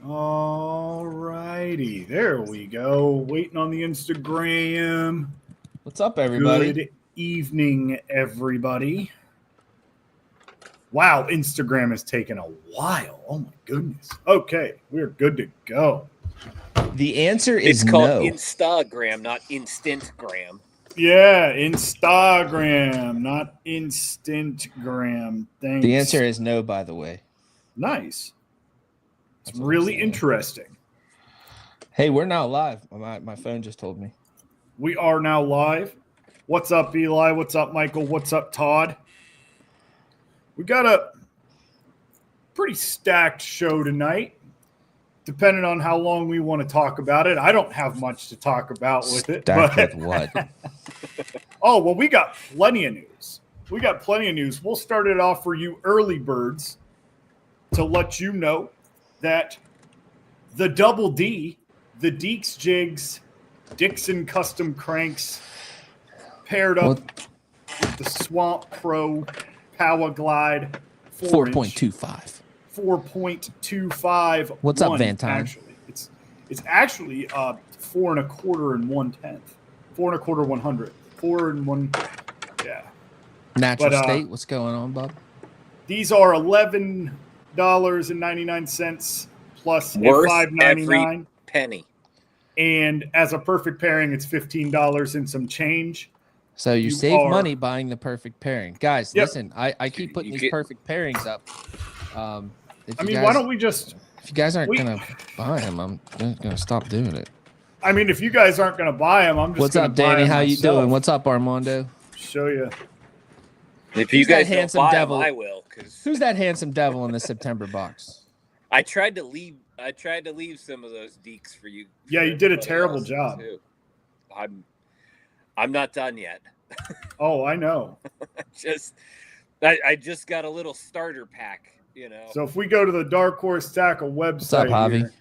All righty. There we go. Waiting on the Instagram. What's up, everybody? Good evening, everybody. Wow, Instagram has taken a while. Oh, my goodness. Okay, we're good to go. The answer is It's called no. Instagram, not Instantgram. Yeah, Instagram, not Instantgram. Thanks. The answer is no, by the way. Nice. It's That's what I'm really saying. interesting. Hey, we're now live. My phone just told me. We are now live. What's up, Eli? What's up, Michael? What's up, Todd? We got a pretty stacked show tonight, depending on how long we want to talk about it. I don't have much to talk about with it. Stacked But with what? oh, well, we got plenty of news. We'll start it off for you early birds to let you know that the Double D, the Deeks Jigs, Dixon Custom Cranks, paired up with the Swamp Pro Power Glide 4.25. 4.25. What's up, Van Time? Actually, it's actually 4 1/4 and 1/10. 4 1/4 100. 4 and 1. Yeah. Natural But, state. What's going on, bub? These are $11.99 plus Worth $5.99. every penny. And as a perfect pairing, it's $15 and some change. So you save are- money buying the perfect pairing. Guys, Yep. listen, I keep putting You these get- perfect pairings up. Why don't we just... If you guys aren't going to buy them, I'm going to stop doing it. I mean, if you guys aren't going to buy them, I'm just What's gonna up, buy Danny? them How you myself. doing? What's up, Armando? Show you. If you Who's that guys don't handsome buy devil? them, I will. Because Who's that handsome devil in the September box? I tried to leave some of those deeks for you. Yeah, for you did a everybody terrible else, job. too. I'm not done yet. Oh, I know. I just got a little starter pack. You know. So if we go to the Dark Horse Tackle What's up, website Javi? here,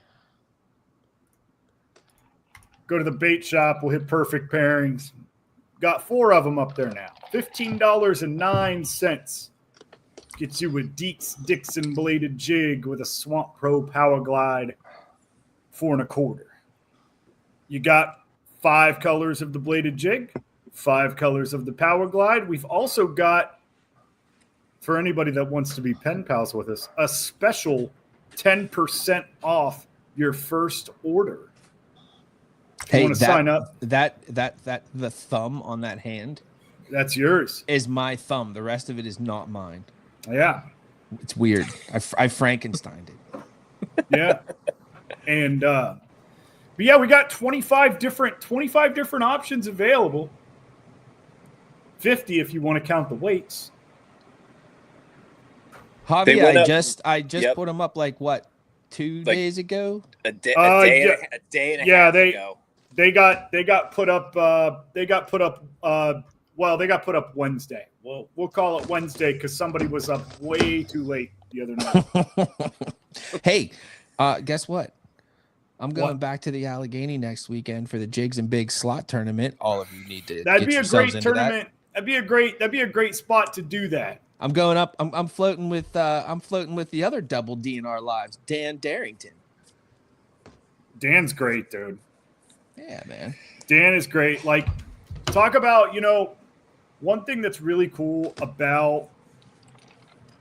go to the bait shop, we'll hit perfect pairings. Got 4 of them up there now. $15.09. Gets you a Deeks Dixon bladed jig with a Swamp Pro Power Glide 4 1/4. You got 5 colors of the bladed jig, 5 colors of the Power Glide. We've also got, for anybody that wants to be pen pals with us, a special 10% off your first order. Hey, want to sign up? That the thumb on that hand That's yours. is my thumb. The rest of it is not mine. Yeah. It's weird. I Frankensteined it. Yeah. And but yeah, we got 25 different options available. 50 if you want to count the weights. They Javi, went I up- just Yep. put them up like what, 2 Like- days ago? A day yeah. and a Yeah, half they- ago. They got put up they got put up Wednesday. We'll call it Wednesday because somebody was up way too late the other night. Hey, guess what? I'm going What? back to the Allegheny next weekend for the Jigs and Big slot tournament. All of you need to That'd get be a yourselves great into that. tournament. That'd be a great spot to do that. I'm going up. I'm floating with the other double D in our lives, Dan Darrington. Dan's great, dude. Yeah, man. Dan is great. Like, talk about, one thing that's really cool about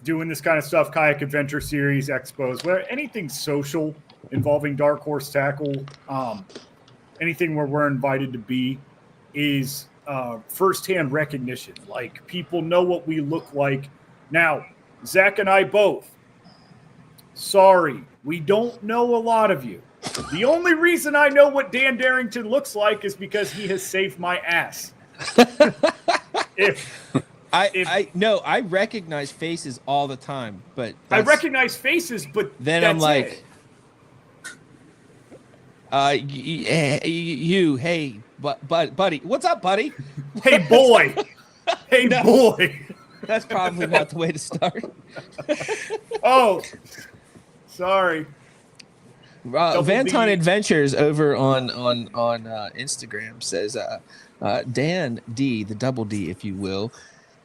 doing this kind of stuff, Kayak Adventure Series, expos, where anything social involving Dark Horse Tackle, anything where we're invited to be, is firsthand recognition. Like, people know what we look like. Now, Zach and I both, sorry, we don't know a lot of you. The only reason I know what Dan Darrington looks like is because he has saved my ass. I recognize faces all the time, but I recognize faces, but then that's I'm like, hey, buddy, what's up, buddy? Hey, boy. Hey, No. boy. That's probably not the way to start. Oh, sorry. Vanton D. Adventures over on Instagram says Dan D, the double D, if you will,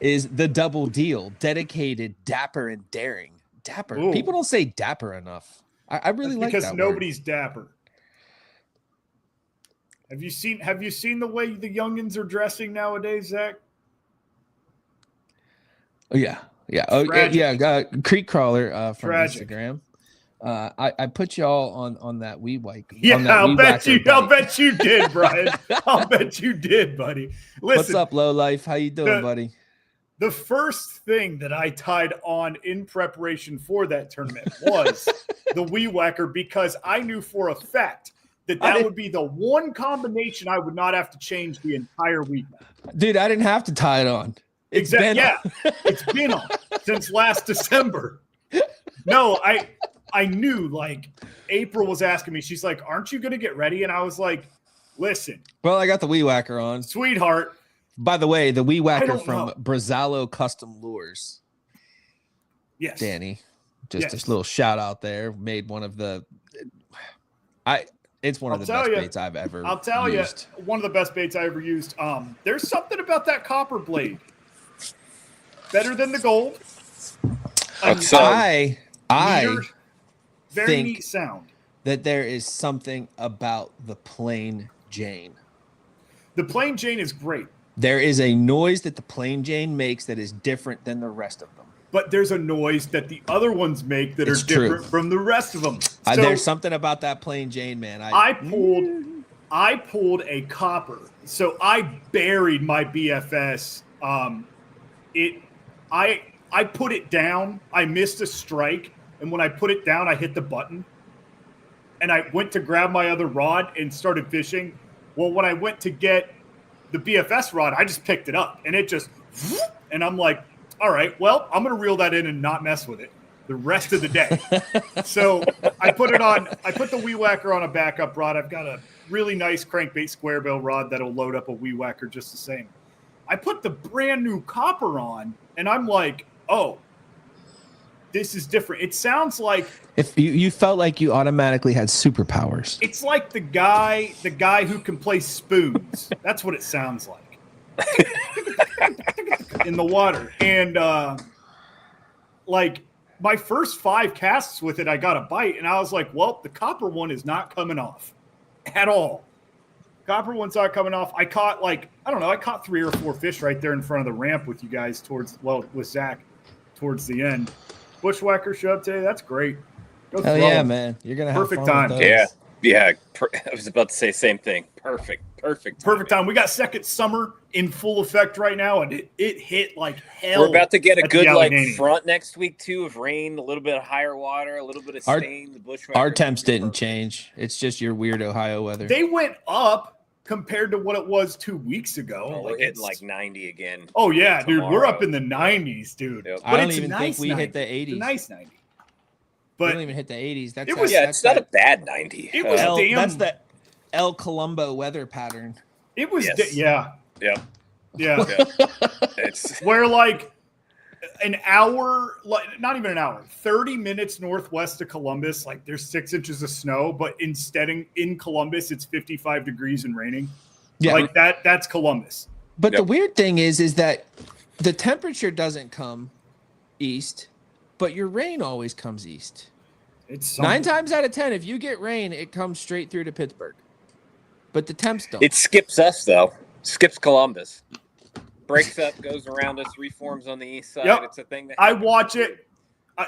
is the double deal, dedicated, dapper, and daring. Dapper. Ooh. People don't say dapper enough. I really like that because nobody's dapper. Have you seen the way the youngins are dressing nowadays, Zach? Oh, yeah. Oh, Tragic. yeah. Creek Crawler from Tragic. Instagram. I put y'all on that weed whack. Yeah, on that I'll weed bet whacker you. I'll bike. bet you did, Brian. I'll bet you did, buddy. Listen, What's up, low life? How you doing, buddy? The first thing that I tied on in preparation for that tournament was the weed whacker, because I knew for a fact that would be the one combination I would not have to change the entire weekend. Dude, I didn't have to tie it on. It's been on since last December. No, I knew, like, April was asking me, she's like, aren't you going to get ready? And I was like, listen. Well, I got the weed whacker on. Sweetheart. By the way, the weed whacker from Brazzalo Custom Lures. Yes. Danny. Just a little shout out there. Made one of the it's one of the best baits I've ever used. I'll tell you, one of the best baits I ever used. There's something about that copper blade. Better than the gold. I very think neat sound. That there is something about the plain Jane. The plain Jane is great. There is a noise that the plain Jane makes that is different than the rest of them. But there's a noise that the other ones make that are different from the rest of them. So there's something about that plain Jane, man. I pulled a copper. So I buried my BFS. I put it down. I missed a strike, and when I put it down, I hit the button. And I went to grab my other rod and started fishing. Well, when I went to get the BFS rod, I just picked it up, and it just, and I'm like, all right, well, I'm going to reel that in and not mess with it the rest of the day. So I put the weed whacker on a backup rod. I've got a really nice crankbait square bill rod that'll load up a weed whacker just the same. I put the brand new copper on, and I'm like, oh, this is different. It sounds like if you felt like you automatically had superpowers. It's like the guy who can play spoons. That's what it sounds like. In the water. And like my first 5 casts with it, I got a bite, and I was like, well, the copper one is not coming off at all. Copper one's not coming off. I caught I caught 3 or 4 fish right there in front of the ramp with you guys with Zach towards the end. Bushwhacker show up today. That's great. Hell yeah, man. You're going to have perfect fun time. With those. Yeah. I was about to say same thing. Perfect time. We got second summer in full effect right now, and it hit like hell. We're about to get a good front next week too, of rain, a little bit of higher water, a little bit of stain. The bushwhacker. Our temps didn't change. It's just your weird Ohio weather. They went up compared to what it was 2 weeks ago. Oh, we're hitting like 90 again. Oh yeah, dude, we're up in the 90s, dude. Yep. I don't even think we hit the 80s. It's a nice 90. But we don't even hit the 80s. It's not a bad 90. It was that's the El Colombo weather pattern. It was Yeah. It's where like an hour, not even an hour, 30 minutes northwest of Columbus, like there's 6 inches of snow, but instead in Columbus, it's 55 degrees and raining. Yeah. Like that's Columbus. But the weird thing is that the temperature doesn't come east, but your rain always comes east. It's 9 times out of 10, if you get rain, it comes straight through to Pittsburgh. But the temps don't. It skips us, though. Skips Columbus. Breaks up, goes around us, reforms on the east side. Yep. It's a thing that I watch it.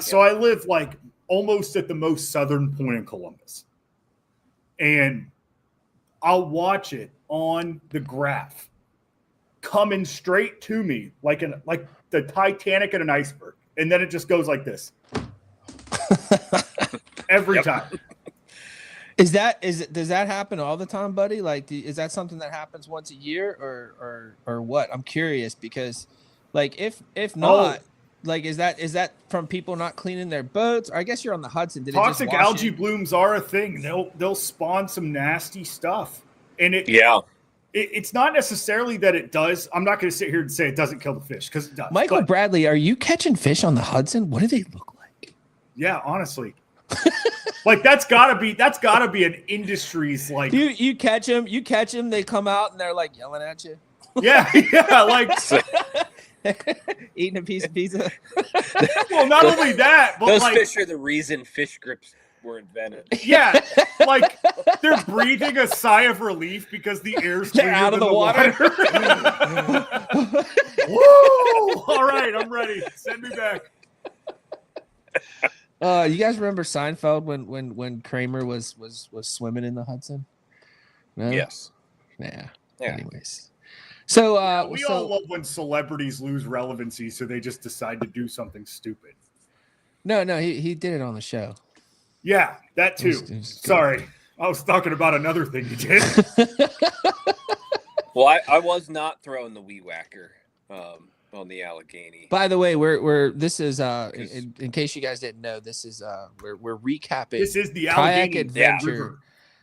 So I live like almost at the most southern point in Columbus. And I'll watch it on the graph coming straight to me like the Titanic at an iceberg. And then it just goes like this. Every time. Does that happen all the time, buddy? Like, is that something that happens once a year or what? I'm curious because, like, if not, like, is that from people not cleaning their boats? Or I guess you're on the Hudson. Did toxic it just algae blooms are a thing. They'll spawn some nasty stuff, and it's not necessarily that it does. I'm not going to sit here and say it doesn't kill the fish because it does. Michael Bradley, are you catching fish on the Hudson? What do they look like? Yeah, honestly. Like that's gotta be an industry's like you catch them, they come out and they're like yelling at you. Yeah, like eating a piece of pizza. Well, not only that, but those like, fish are the reason fish grips were invented. Yeah, like they're breathing a sigh of relief because the air's cleaner out of than the water. Woo! All right, I'm ready. Send me back. You guys remember Seinfeld when Kramer was swimming in the Hudson? No? Yes. Yeah. Yeah. Anyways. So we all love when celebrities lose relevancy, so they just decide to do something stupid. No, he did it on the show. Yeah, that too. It was Sorry. I was talking about another thing you did. Well, I was not throwing the weed whacker on the Allegheny. By the way, this is in case you guys didn't know, this is we're recapping. This is the Kayak Allegheny Adventure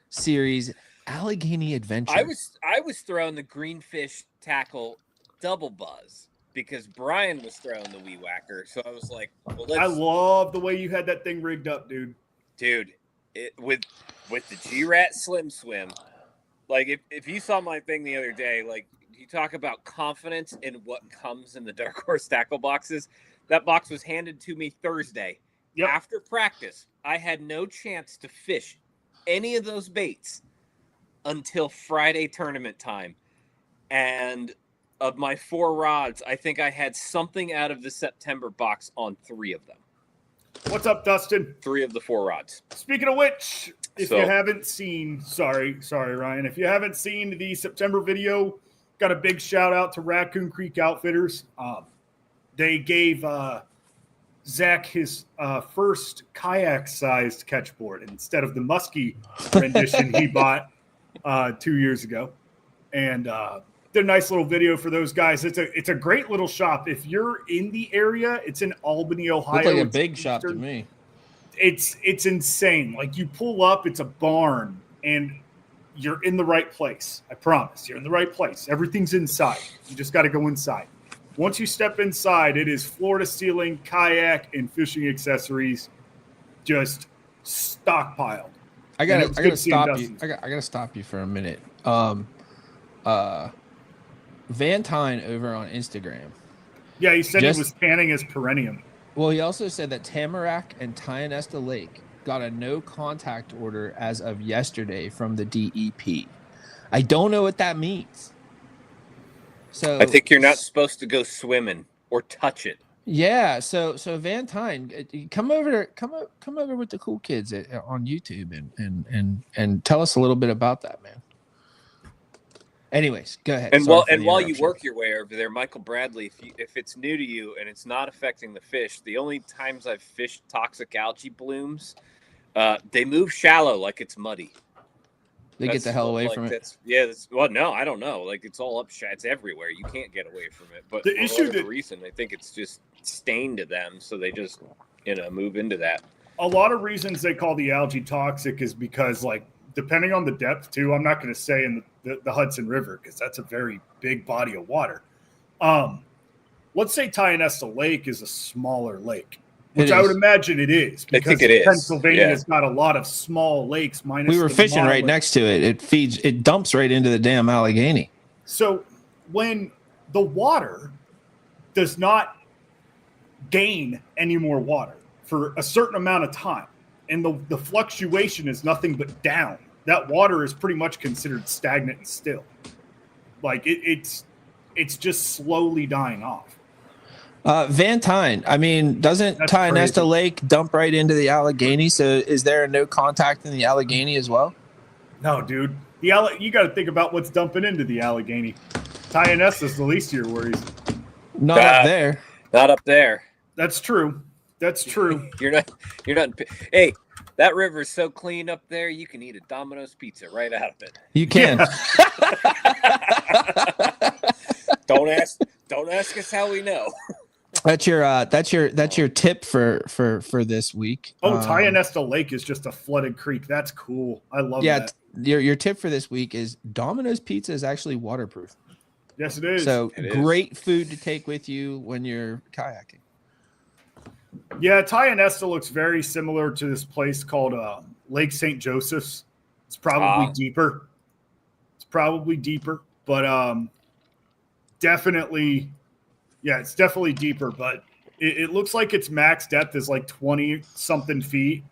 Series, Allegheny Adventure. I was throwing the greenfish tackle double buzz because Brian was throwing the weed whacker. So I was like, well, I love the way you had that thing rigged up, dude. Dude, with the G-Rat Slim Swim, like if you saw my thing the other day, like you talk about confidence in what comes in the Dark Horse tackle boxes. That box was handed to me Thursday. Yep. After practice. I had no chance to fish any of those baits until Friday tournament time. And of my 4 rods, I think I had something out of the September box on 3 of them. What's up, Dustin? 3 of the 4 rods. Speaking of which, if you haven't seen, sorry, Ryan, if you haven't seen the September video, got a big shout out to Raccoon Creek Outfitters. They gave Zach his first kayak-sized catchboard instead of the musky rendition he bought 2 years ago. And did a nice little video for those guys. It's a great little shop. If you're in the area, it's in Albany, Ohio. Looks like a big shop to me. It's insane. Like you pull up, it's a barn, and you're in the right place. I promise. You're in the right place. Everything's inside. You just got to go inside. Once you step inside, it is floor to ceiling kayak and fishing accessories just stockpiled. I gotta stop you. I gotta stop you for a minute. Van Tyne over on Instagram. Yeah, he said he was tanning his perennium. Well, he also said that Tamarack and Tionesta Lake got a no contact order as of yesterday from the DEP. I don't know what that means. So I think you're not supposed to go swimming or touch it. Yeah, so Van Tyne, come over with the cool kids on YouTube and tell us a little bit about that, man. Anyways, go ahead. And while you work your way over there, Michael Bradley, if it's new to you and it's not affecting the fish, the only times I've fished toxic algae blooms, they move shallow like it's muddy. They get the hell away from it. Well, no, I don't know. Like it's all up, it's everywhere. You can't get away from it. But the issue for reason, I think it's just stained to them, so they just move into that. A lot of reasons they call the algae toxic is because depending on the depth too. I'm not going to say in the Hudson River because that's a very big body of water. Let's say Tionesta Lake is a smaller lake, which I would imagine it is. I think it is. Pennsylvania's got a lot of small lakes. We were fishing right next to it. It dumps right into the damn Allegheny. So when the water does not gain any more water for a certain amount of time, and the fluctuation is nothing but down, that water is pretty much considered stagnant and still. Like it's just slowly dying off. Van Tyne, I mean, doesn't Tionesta Lake dump right into the Allegheny? So is there a no contact in the Allegheny as well? No, dude. You got to think about what's dumping into the Allegheny. Tionesta's the least of your worries. Not up there. Not up there. That's true. That's true. You're not. Hey, that river is so clean up there. You can eat a Domino's pizza right out of it. You can. Don't ask us how we know. That's your tip for this week. Oh, Tionesta Lake is just a flooded creek. That's cool. I love that. Your tip for this week is Domino's pizza is actually waterproof. Yes, it is. So great food to take with you when you're kayaking. Yeah, Tionesta looks very similar to this place called Lake St. Joseph's. It's probably deeper. But definitely, it's definitely deeper. But it looks like its max depth is like 20-something feet.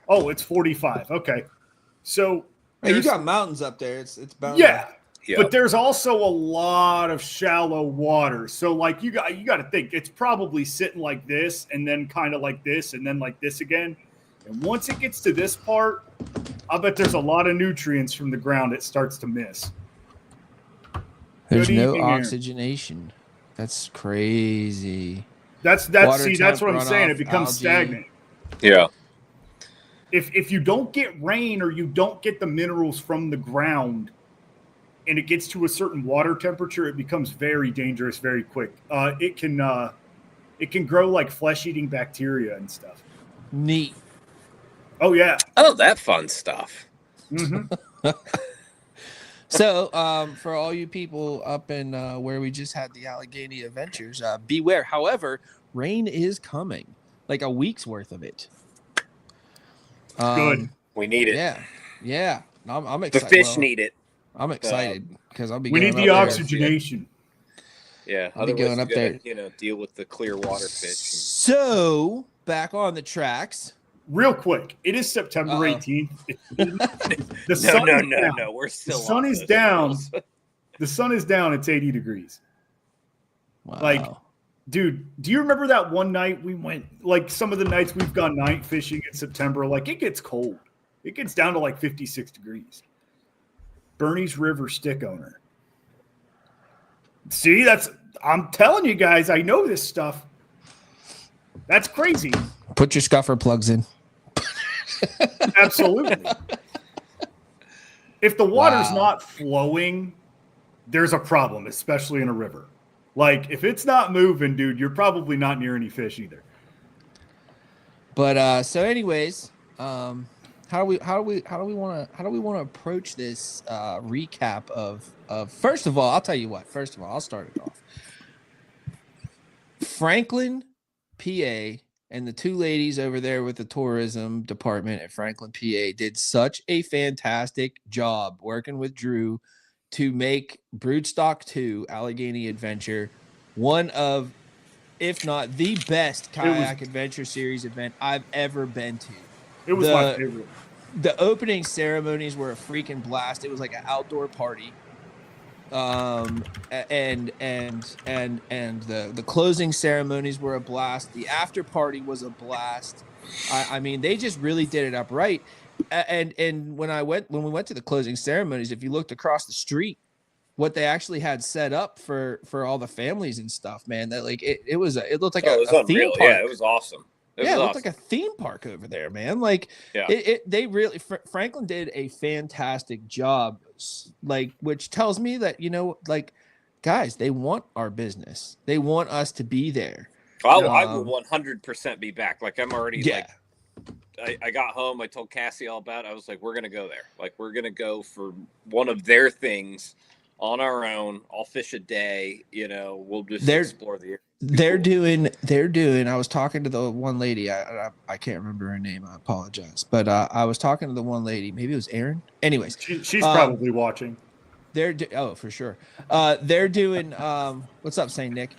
Oh, it's 45. Okay. So hey, you got mountains up there. It's bound. Yeah. Yep. But there's also a lot of shallow water. So like you got to think it's probably sitting like this and then kind of like this and then like this again. And once it gets to this part, I bet there's a lot of nutrients from the ground it starts to miss. There's no oxygenation. That's crazy. That's what I'm saying. It becomes stagnant. Yeah. If you don't get rain or you don't get the minerals from the ground and it gets to a certain water temperature, it becomes very dangerous very quick. It can grow like flesh-eating bacteria and stuff. Neat. Oh, yeah. Oh, that fun stuff. Mm-hmm. So, for all you people up in where we just had the Allegheny Adventures, beware. However, rain is coming, like a week's worth of it. Good. We need it. Yeah. I'm excited. The fish need it. I'm excited because I'll be. We need the oxygenation. Yeah, I'll be going up there. Deal with the clear water fish. So back on the tracks. Real quick, it is September 18th. No. We're still. The sun is down. The sun is down. It's 80 degrees. Wow. Like, dude, do you remember that one night we went? Like some of the nights we've gone night fishing in September. Like it gets cold. It gets down to like 56 degrees. Bernie's River stick owner. See, I'm telling you guys, I know this stuff. That's crazy. Put your scuffer plugs in. Absolutely. If the water's not flowing, there's a problem, especially in a river. Like if it's not moving, dude, you're probably not near any fish either. But so anyways, how do we want to approach this recap of first of all, I'll tell you what. First of all, I'll start it off. Franklin, PA, and the two ladies over there with the tourism department at Franklin, PA did such a fantastic job working with Drew to make Broodstock 2 Allegheny Adventure one of, if not the best Kayak Adventure Series event I've ever been to. It was my favorite. The opening ceremonies were a freaking blast. It was like an outdoor party. And the closing ceremonies were a blast. The after party was a blast. I mean, they just really did it up right. And when we went to the closing ceremonies, if you looked across the street, what they actually had set up for all the families and stuff, man, that like it looked like a theme park. Yeah, it was awesome. It looked like a theme park over there, man. Like, they really Franklin did a fantastic job, like, which tells me that, like, guys, they want our business. They want us to be there. I will 100% be back. Like, I'm already I got home. I told Cassie all about it. I was like, we're gonna go there. Like, we're gonna go for one of their things on our own. I'll fish a day. We'll just explore the area. They're doing. I was talking to the one lady. I can't remember her name. I apologize. But I was talking to the one lady. Maybe it was Erin. Anyways, she's probably watching. For sure. They're doing. What's up, Saint Nick?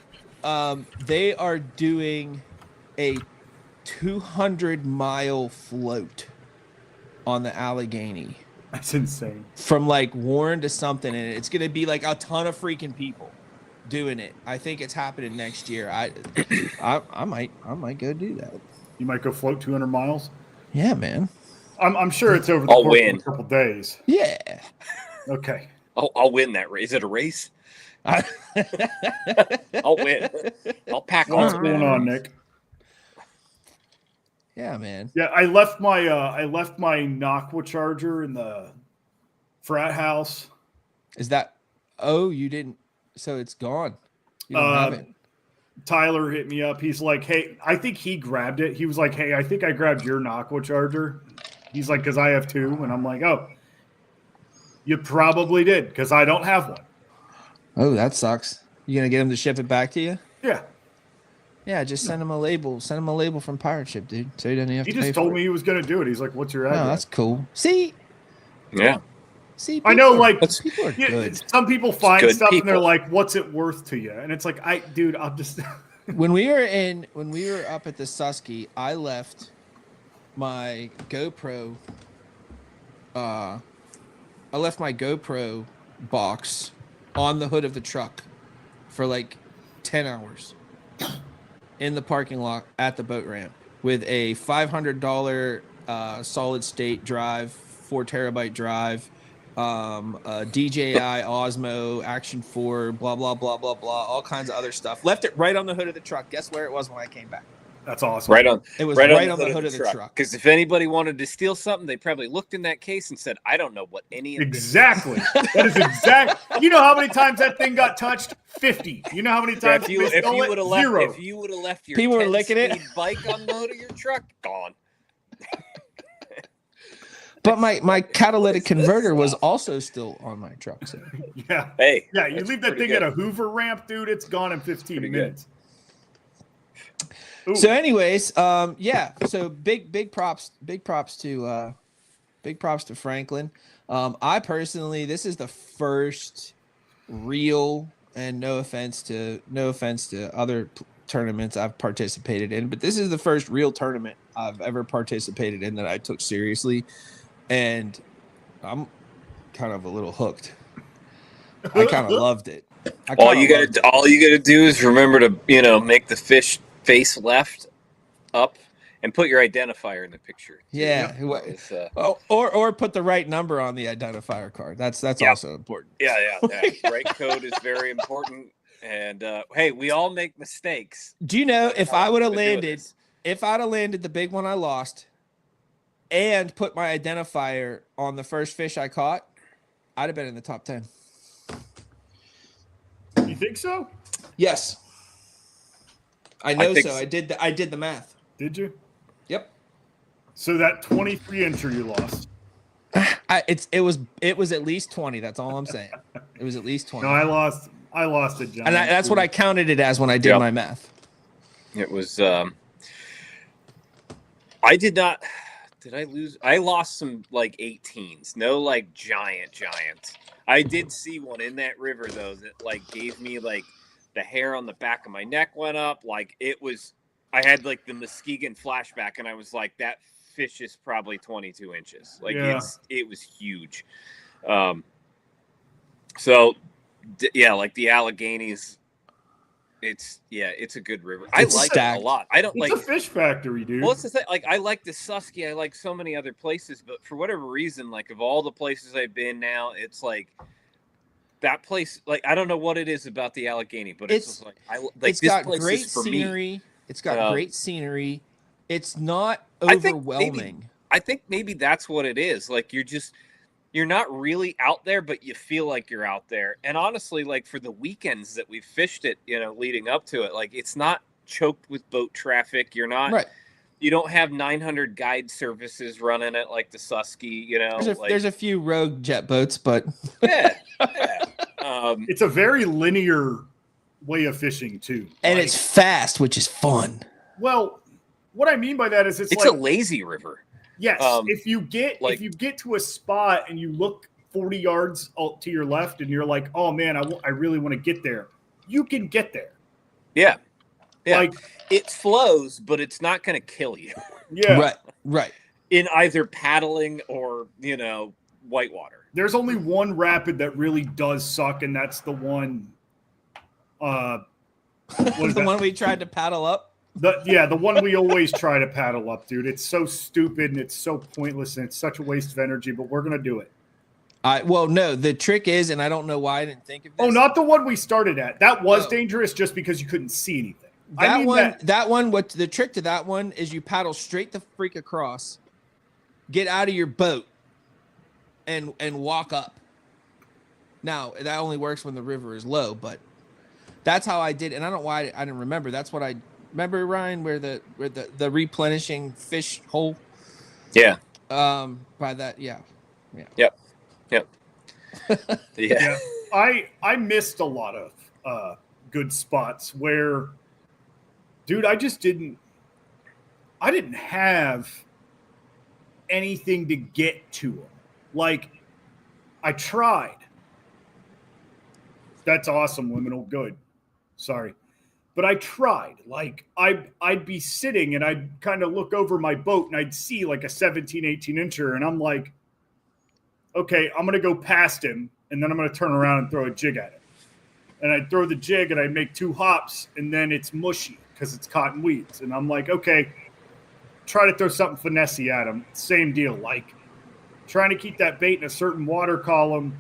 They are doing a 200-mile float on the Allegheny. That's insane. From like Warren to something, and it's gonna be like a ton of freaking people doing it. I think it's happening next year. I might go do that. You might go float 200 miles. Yeah, man. I'm sure it's over the course of a couple days. Yeah. Okay. I'll win that race. Is it a race? I'll win. I'll pack on. What's going on, Nick? Yeah, man. Yeah, I left my Nocqua charger in the frat house. Is that? Oh, you didn't. So it's gone. You don't have it. Tyler hit me up. He's like, "Hey, I think he grabbed it." He was like, "Hey, I think I grabbed your Nocqua charger." He's like, "Because I have two," and I'm like, "Oh, you probably did because I don't have one." Oh, that sucks. You gonna get him to ship it back to you? Yeah. Yeah, just send him a label. Send him a label from Pirate Ship, dude. So he doesn't have to pay for it. He just told me he was going to do it. He's like, "What's your address?" Oh, that's cool. See? Yeah. See, I know, like, people are good. Some people find stuff and they're like, "What's it worth to you?" And it's like, I'll just. When we were up at the Susky, I left my GoPro. I left my GoPro box on the hood of the truck for like 10 hours in the parking lot at the boat ramp with a $500 solid state drive, 4 terabyte drive, DJI Osmo Action 4, blah, blah, blah, blah, blah, all kinds of other stuff. Left it right on the hood of the truck. Guess where it was when I came back? That's awesome. Right on. It was right on the hood of the truck. Because if anybody wanted to steal something, they probably looked in that case and said, "I don't know what any of exactly." That is exact. You know how many times that thing got touched? 50. You know how many times if you would have left your people were licking it bike on the hood of your truck, gone. But my catalytic converter was also still on my truck. So. Yeah. Hey. Yeah, you leave that thing at a Hoover ramp, dude. It's gone in 15 minutes. So, anyways, yeah. So big props to Franklin. I personally, this is the first real, and no offense to other tournaments I've participated in, but this is the first real tournament I've ever participated in that I took seriously, and I'm kind of a little hooked. I kind of loved it. All you gotta do is remember to make the fish face left up and put your identifier in the picture. Yeah. Or put the right number on the identifier card. That's also important. Yeah. Right code is very important. And hey, we all make mistakes. Do you know if I'd have landed the big one I lost and put my identifier on the first fish I caught, I'd have been in the top 10. You think so? Yes. I know so. I did the math. Did you? Yep. So that 23 entry you lost. It was at least 20. That's all I'm saying. It was at least 20. No, I lost it, John. And that's what I counted it as when I did my math. It was. I did not. Did I lose? I lost some like 18s. No, like giant. I did see one in that river though that like gave me like. The hair on the back of my neck went up. Like I had like the Muskegon flashback and I was like, that fish is probably 22 inches. Like it was huge. So like the Alleghenies, it's a good river. I like it a lot. It's a fish factory, dude. Well, it's the thing. Like I like the Susky. I like so many other places, but for whatever reason, like of all the places I've been now, it's like, that place, like I don't know what it is about the Allegheny, but it's just like it's got great scenery. It's got great scenery. It's not overwhelming. I think maybe that's what it is. Like you're not really out there, but you feel like you're out there. And honestly, like for the weekends that we've fished it, leading up to it, like it's not choked with boat traffic. You're not right. You don't have 900 guide services running it like the Susky, There's a few rogue jet boats, but yeah. It's a very linear way of fishing too, and it's fast, which is fun. Well, what I mean by that is it's like, a lazy river. Yes, if you get to a spot and you look 40 yards to your left, and you're like, oh man, I really want to get there. You can get there. Yeah. Like it flows, but it's not going to kill you. Yeah. Right. In either paddling or, whitewater. There's only one rapid that really does suck, and that's the one. One we tried to paddle up? The one we always try to paddle up, dude. It's so stupid and it's so pointless and it's such a waste of energy, but we're going to do it. Well, no, the trick is, and I don't know why I didn't think of this. Oh, not the one we started at. That was dangerous just because you couldn't see anything. That one, what the trick to that one is you paddle straight the freak across, get out of your boat, and walk up. Now, that only works when the river is low, but that's how I did. And I don't know why I didn't remember. That's what I remember, Ryan, where the replenishing fish hole. Yeah. By that, yeah. Yep. Yeah. I missed a lot of good spots where, dude, I didn't have anything to get to them. Like, I tried. That's awesome, Liminal. Good. Sorry. But I tried. Like I'd be sitting and I'd kind of look over my boat and I'd see like a 17, 18 incher. And I'm like, okay, I'm going to go past him. And then I'm going to turn around and throw a jig at him. And I'd throw the jig and I'd make 2 hops and then it's mushy because it's caught in weeds. And I'm like, okay, try to throw something finessey at him. Same deal. Like trying to keep that bait in a certain water column,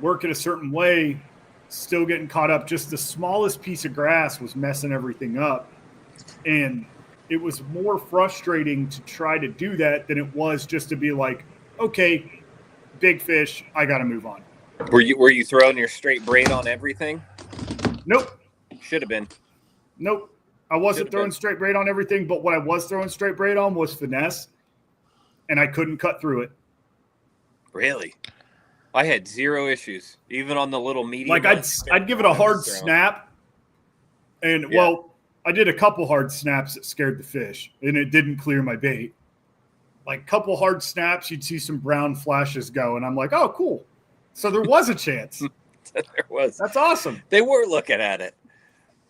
work it a certain way, still getting caught up. Just the smallest piece of grass was messing everything up. And it was more frustrating to try to do that than it was just to be like, okay, big fish, I got to move on. Were you throwing your straight braid on everything? Nope. Should have been. Nope. I wasn't throwing straight braid on everything, but what I was throwing straight braid on was finesse, and I couldn't cut through it. Really? I had 0 issues, even on the little medium. Like I'd give it a hard snap, and well, I did a couple hard snaps that scared the fish, and it didn't clear my bait. Like a couple hard snaps, you'd see some brown flashes go, and I'm like, oh, cool. So there was a chance. There was. That's awesome. They were looking at it.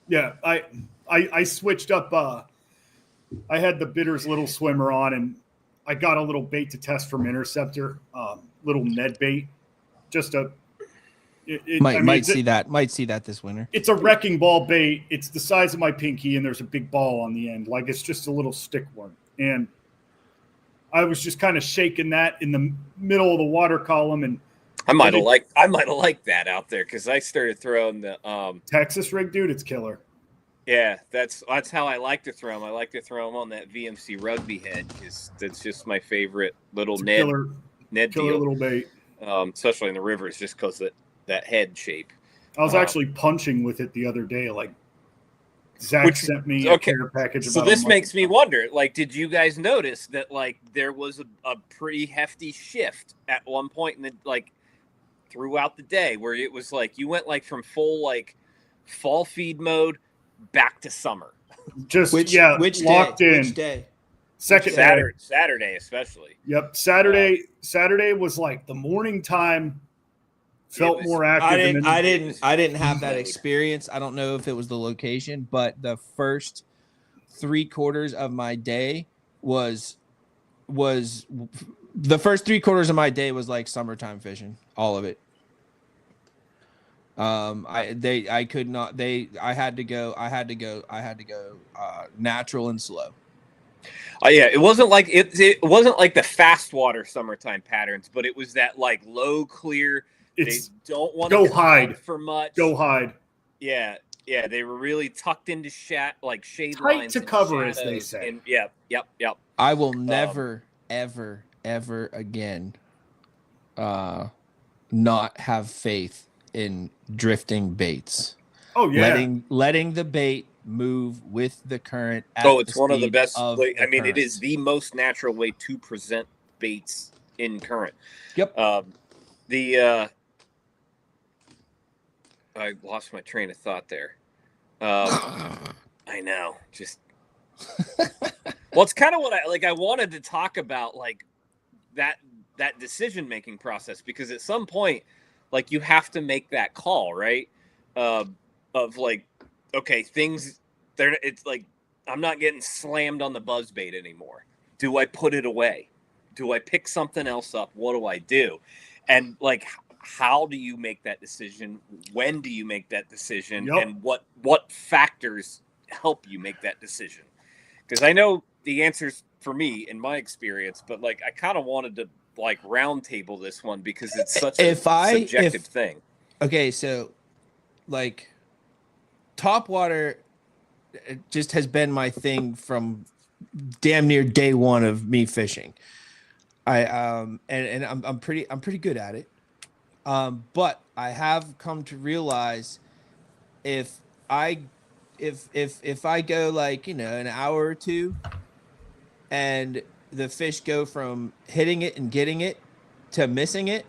Yeah, I switched up. I had the Bitters little swimmer on, and I got a little bait to test from Interceptor, little Ned bait. Just a might see that this winter. It's a wrecking ball bait. It's the size of my pinky, and there's a big ball on the end. Like it's just a little stick worm. And I was just kind of shaking that in the middle of the water column, and I might have liked that out there because I started throwing the Texas rig, dude. It's killer. Yeah, that's how I like to throw them. I like to throw them on that VMC rugby head because that's just my favorite little Ned killer little bait. Especially in the rivers, just because that head shape. I was actually punching with it the other day. Like Zach sent me a care package. So this makes me wonder. Like, did you guys notice that like there was a pretty hefty shift at one point in the like throughout the day where it was like you went like from full like fall feed mode back to summer. Just which locked day? in. Which day? Second Saturday especially. Yep, Saturday was like the morning time. Felt more active. I didn't have that experience. I don't know if it was the location, but the first 3/4 of my day was the first 3/4 of my day was like summertime fishing, all of it. I had to go natural and slow. Yeah, it wasn't like it wasn't like the fast water summertime patterns, but it was that like low clear. They don't want to go hide for much. Go hide. Yeah, they were really tucked into shade tight lines to cover, as they say. And yep. I will never, ever again not have faith in drifting baits. Oh yeah, letting the bait move with the current. It's one of the best. It is the most natural way to present baits in current. Yep. I lost my train of thought there. I know. Just well, it's kind of what I wanted to talk about, like that decision making process, because at some point, like you have to make that call, right? Of like, okay, things there. It's like I'm not getting slammed on the buzzbait anymore. Do I put it away? Do I pick something else up? What do I do? And like, how do you make that decision? When do you make that decision? Yep. And what factors help you make that decision? Because I know the answers for me in my experience, but like I kind of wanted to like round table this one because it's such a subjective thing. Okay, so like topwater just has been my thing from damn near day one of me fishing. I'm pretty good at it. But I have come to realize if I go like, an hour or two and the fish go from hitting it and getting it to missing it,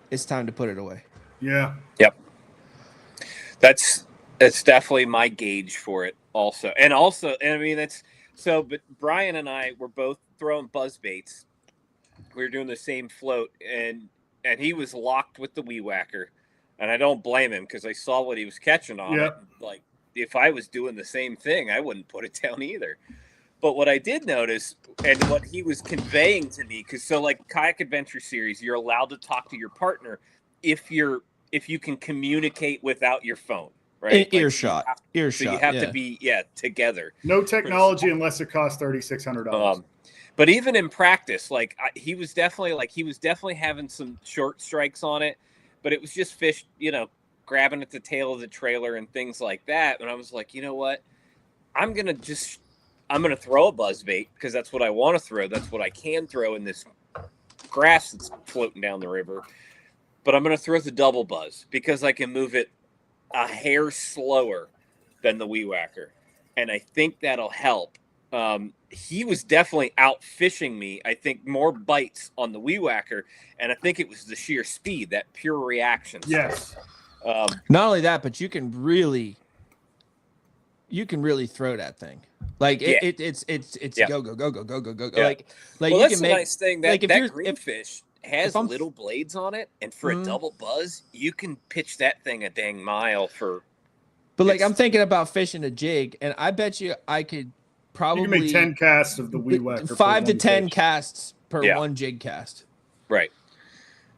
it's time to put it away. Yeah. Yep. That's definitely my gauge for it also. And I mean, but Brian and I were both throwing buzz baits. We were doing the same float and he was locked with the weed whacker. And I don't blame him because I saw what he was catching on it. Like, if I was doing the same thing, I wouldn't put it down either. But what I did notice, and what he was conveying to me, because so like Kayak Adventure Series, you're allowed to talk to your partner if you can communicate without your phone, right? Earshot. So you have to be together. No technology unless it costs $3,600. But even in practice, like he was definitely having some short strikes on it, but it was just fish, grabbing at the tail of the trailer and things like that. And I was like, you know what? I'm going to throw a buzzbait because that's what I want to throw. That's what I can throw in this grass that's floating down the river. But I'm going to throw the double buzz because I can move it a hair slower than the weed whacker. And I think that'll help. He was definitely out fishing me. I think more bites on the weed whacker. And I think it was the sheer speed, that pure reaction. Yes. Not only that, but you can really throw that thing. Like it's go. Like well, you that's can the make nice thing that greenfish has little blades on it, and for a double buzz, you can pitch that thing a dang mile for. But like I'm thinking about fishing a jig, and I bet you I could probably you can make 10 casts of the weed whacker. 5 to 10 casts per one jig cast. Right.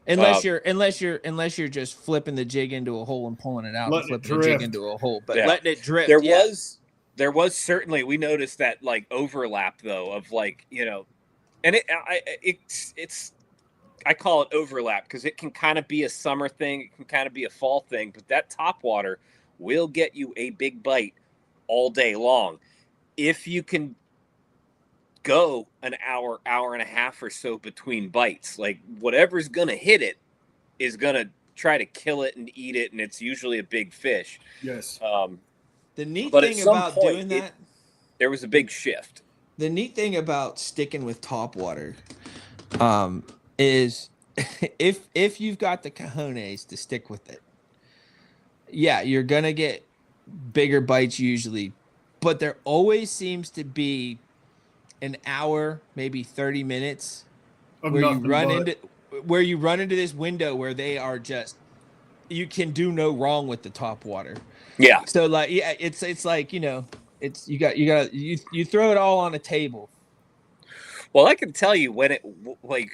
Unless you're just flipping the jig into a hole and pulling it out, and flipping the jig into a hole, but letting it drift. There was certainly, we noticed that like overlap though of like, and it's I call it overlap because it can kind of be a summer thing, it can kind of be a fall thing, but that topwater will get you a big bite all day long if you can go an hour and a half or so between bites. Like whatever's gonna hit it is gonna try to kill it and eat it, and it's usually a big fish. Yes. The neat thing about doing that, there was a big shift. The neat thing about sticking with topwater, is if you've got the cojones to stick with it, you're gonna get bigger bites usually, but there always seems to be an hour, maybe 30 minutes where you run into this window where they are just, you can do no wrong with the topwater. Yeah. So like, it's like, it's, you throw it all on a table. Well, I can tell you when it, like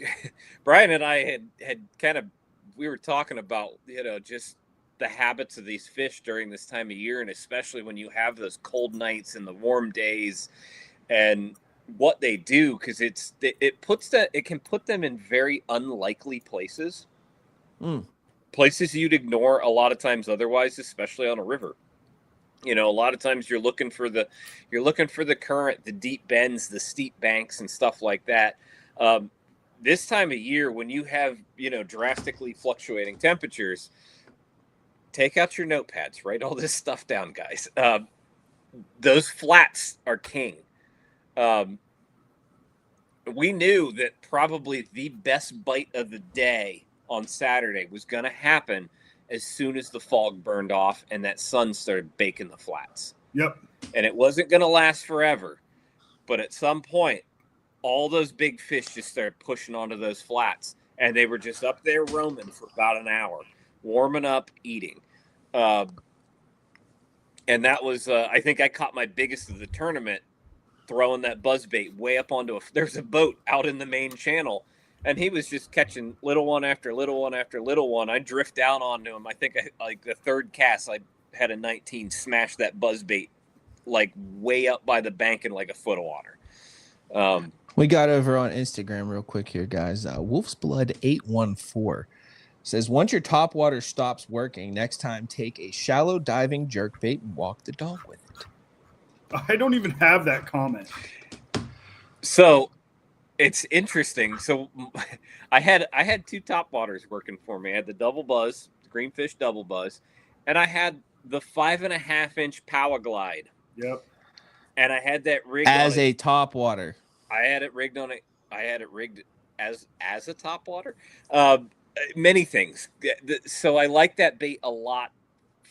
Brian and I had kind of, we were talking about, just the habits of these fish during this time of year. And especially when you have those cold nights and the warm days and what they do, because it can put them in very unlikely places, places you'd ignore a lot of times otherwise, especially on a river. A lot of times you're looking for the current, the deep bends, the steep banks, and stuff like that. This time of year, when you have drastically fluctuating temperatures, take out your notepads, write all this stuff down, guys. Those flats are king. We knew that probably the best bite of the day on Saturday was going to happen as soon as the fog burned off and that sun started baking the flats. Yep. And it wasn't going to last forever, but at some point, all those big fish just started pushing onto those flats, and they were just up there roaming for about an hour, warming up, eating. And that was, I think I caught my biggest of the tournament throwing that buzzbait way up onto there's a boat out in the main channel, and he was just catching little one after little one after little one. I drift down onto him. I think like the third cast, I had a 19 smash that buzzbait like way up by the bank in like a foot of water. We got over on Instagram real quick here, guys. Wolf's Blood 814 says, once your topwater stops working, next time take a shallow diving jerkbait and walk the dog with it. I don't even have that comment. So it's interesting. So I had two topwaters working for me. I had the double buzz, the Greenfish double buzz, and I had the 5.5-inch Power Glide. Yep. And I had that rigged as a topwater. I had it rigged on it. I had it rigged as a topwater. Many things. So I like that bait a lot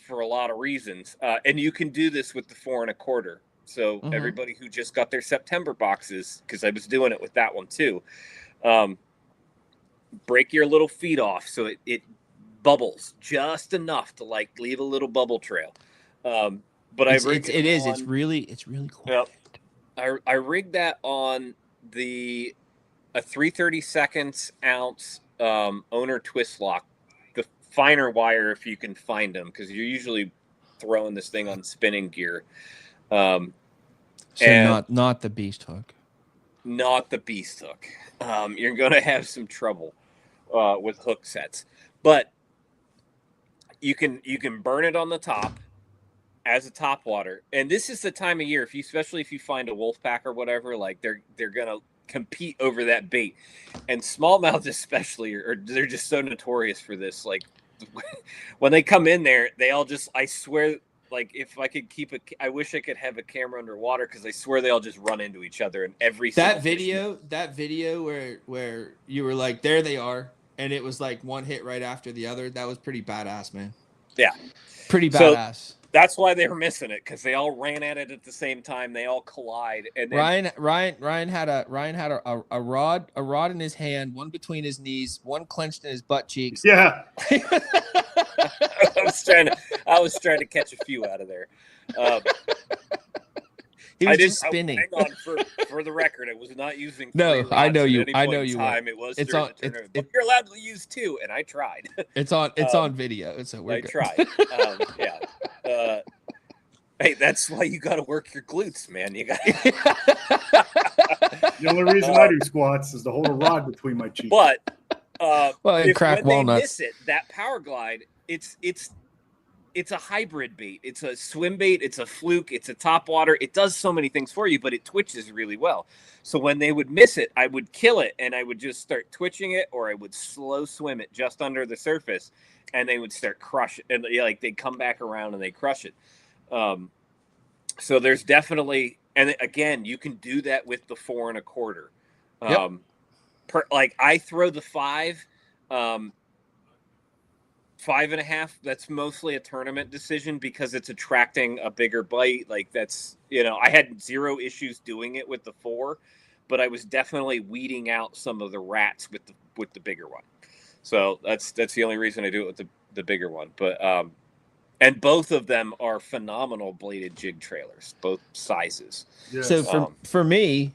for a lot of reasons. And you can do this with the 4 1/4. So everybody who just got their September boxes, because I was doing it with that one too, break your little feet off so it bubbles, just enough to like leave a little bubble trail. But it's really cool. Yep. I rigged that on a 3/32 ounce owner twist lock, the finer wire if you can find them, because you're usually throwing this thing on spinning gear. So not the beast hook. Not the beast hook. You're going to have some trouble with hook sets, but you can burn it on the top as a top water. And this is the time of year, especially if you find a wolf pack or whatever, like they're gonna compete over that bait. And smallmouth especially, they're just so notorious for this. Like when they come in there, they all just, I swear, like if I could I wish I could have a camera underwater, because I swear they all just run into each other. And that video where you were like, there they are, and it was like one hit right after the other. That was pretty badass, man. Yeah, pretty badass. So that's why they were missing it, because they all ran at it at the same time. They all collide. And then Ryan had a rod in his hand, one between his knees, one clenched in his butt cheeks. Yeah. I was trying to catch a few out of there. He was just spinning. Hang on, for the record, it was not using. No, I know you. I know you. It was. It's on. But you're allowed to use 2, and I tried. It's on video. So we're good. Tried. Yeah. Hey, that's why you got to work your glutes, man. You got. The only reason I do squats is to hold a rod between my cheeks. But and crack walnuts. They miss it, that power glide, it's a hybrid bait. It's a swim bait. It's a fluke. It's a top water. It does so many things for you, but it twitches really well. So when they would miss it, I would kill it, and I would just start twitching it, or I would slow swim it just under the surface, and they would start crush it. And like they'd come back around and they crush it. So there's definitely, and again, you can do that with the 4 1/4. Yep. Like I throw the 5. 5.5, that's mostly a tournament decision, because it's attracting a bigger bite. Like that's, I had 0 issues doing it with the 4, but I was definitely weeding out some of the rats with the bigger one. So that's the only reason I do it with the bigger one. But and both of them are phenomenal bladed jig trailers, both sizes. Yeah. So for me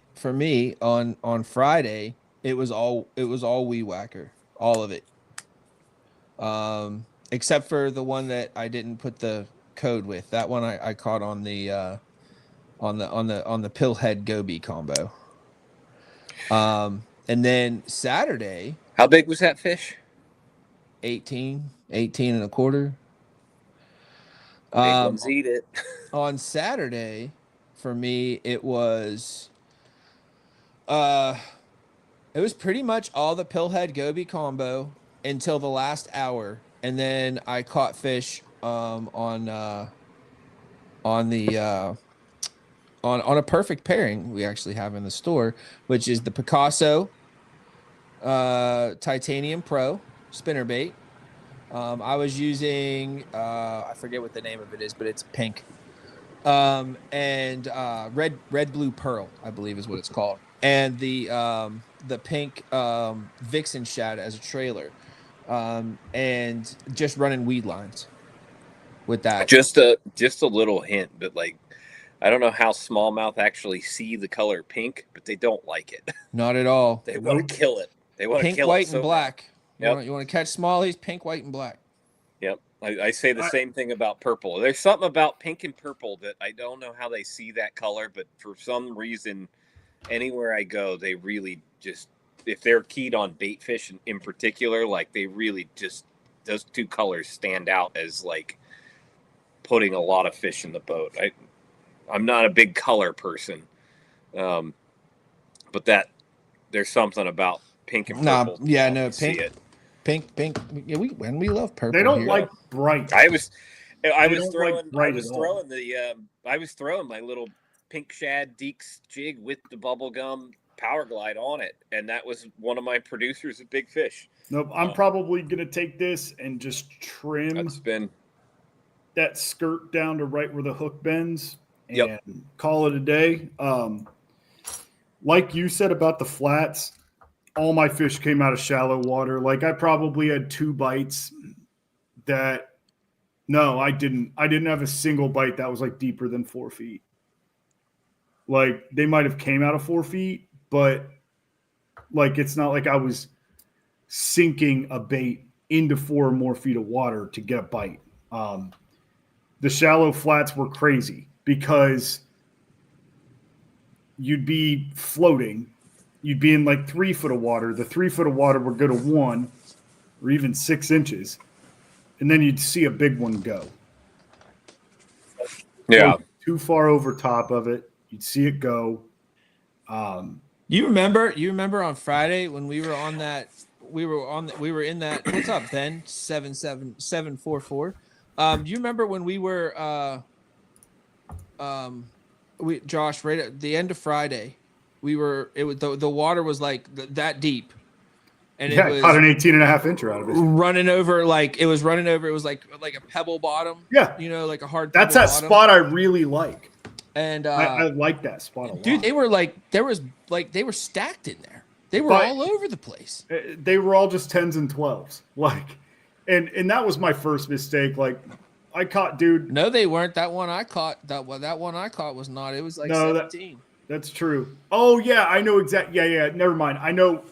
on Friday, it was all weed whacker, all of it. Except for the one that I didn't put the code with. That one I caught on the pillhead goby combo. And then Saturday, how big was that fish? 18 1/4. Big ones eat it. On Saturday, for me, it was pretty much all the pillhead goby combo until the last hour, and then I caught fish on a perfect pairing we actually have in the store, which is the Picasso Titanium Pro spinnerbait. I was using I forget what the name of it is, but it's pink, and red blue pearl, I believe is what it's called, and the pink Vixen shad as a trailer. And just running weed lines with that. Just a little hint, but like, I don't know how smallmouth actually see the color pink, but they don't like it. Not at all. They want to kill it. They want to kill it. Pink, white, and black. Yep. You want to catch smallies? Pink, white, and black. Yep. I say the same thing about purple. There's something about pink and purple that I don't know how they see that color, but for some reason, anywhere I go, they really just, if they're keyed on bait fish in particular, like they really just, those 2 colors stand out as like putting a lot of fish in the boat. I'm not a big color person, but there's something about pink and purple. Pink. Yeah, we love purple. They don't like bright. I was throwing my little pink shad Deeks jig with the bubblegum power glide on it, and that was one of my producers of big fish. Nope, I'm probably gonna take this and just trim that skirt down to right where the hook bends and call it a day. Like you said about the flats, all my fish came out of shallow water. Like I probably had 2 bites that no, I didn't have a single bite that was like deeper than 4 feet. Like they might have came out of 4 feet, but like it's not like I was sinking a bait into 4 or more feet of water to get a bite. The shallow flats were crazy because you'd be floating. You'd be in like 3 foot of water. The 3 foot of water would go to 1 or even 6 inches. And then you'd see a big one go. Yeah. Go too far over top of it. You'd see it go. You remember on Friday when we were on that, we were in that, what's up then? 77744. You remember when we were, Josh, right at the end of Friday, the water was like that deep. And yeah, it was caught an 18.5 incher out of it. Running over, it was like a pebble bottom. Yeah. Like a hard That's that bottom. spot I really like. And I like that spot a lot. Dude, they were stacked in there. They were all over the place. They were all just 10s and 12s. And that was my first mistake. Like I caught, dude. No, they weren't. That one I caught was not. It was like 17. That's true. Oh yeah, I know exactly. Yeah. Never mind. I know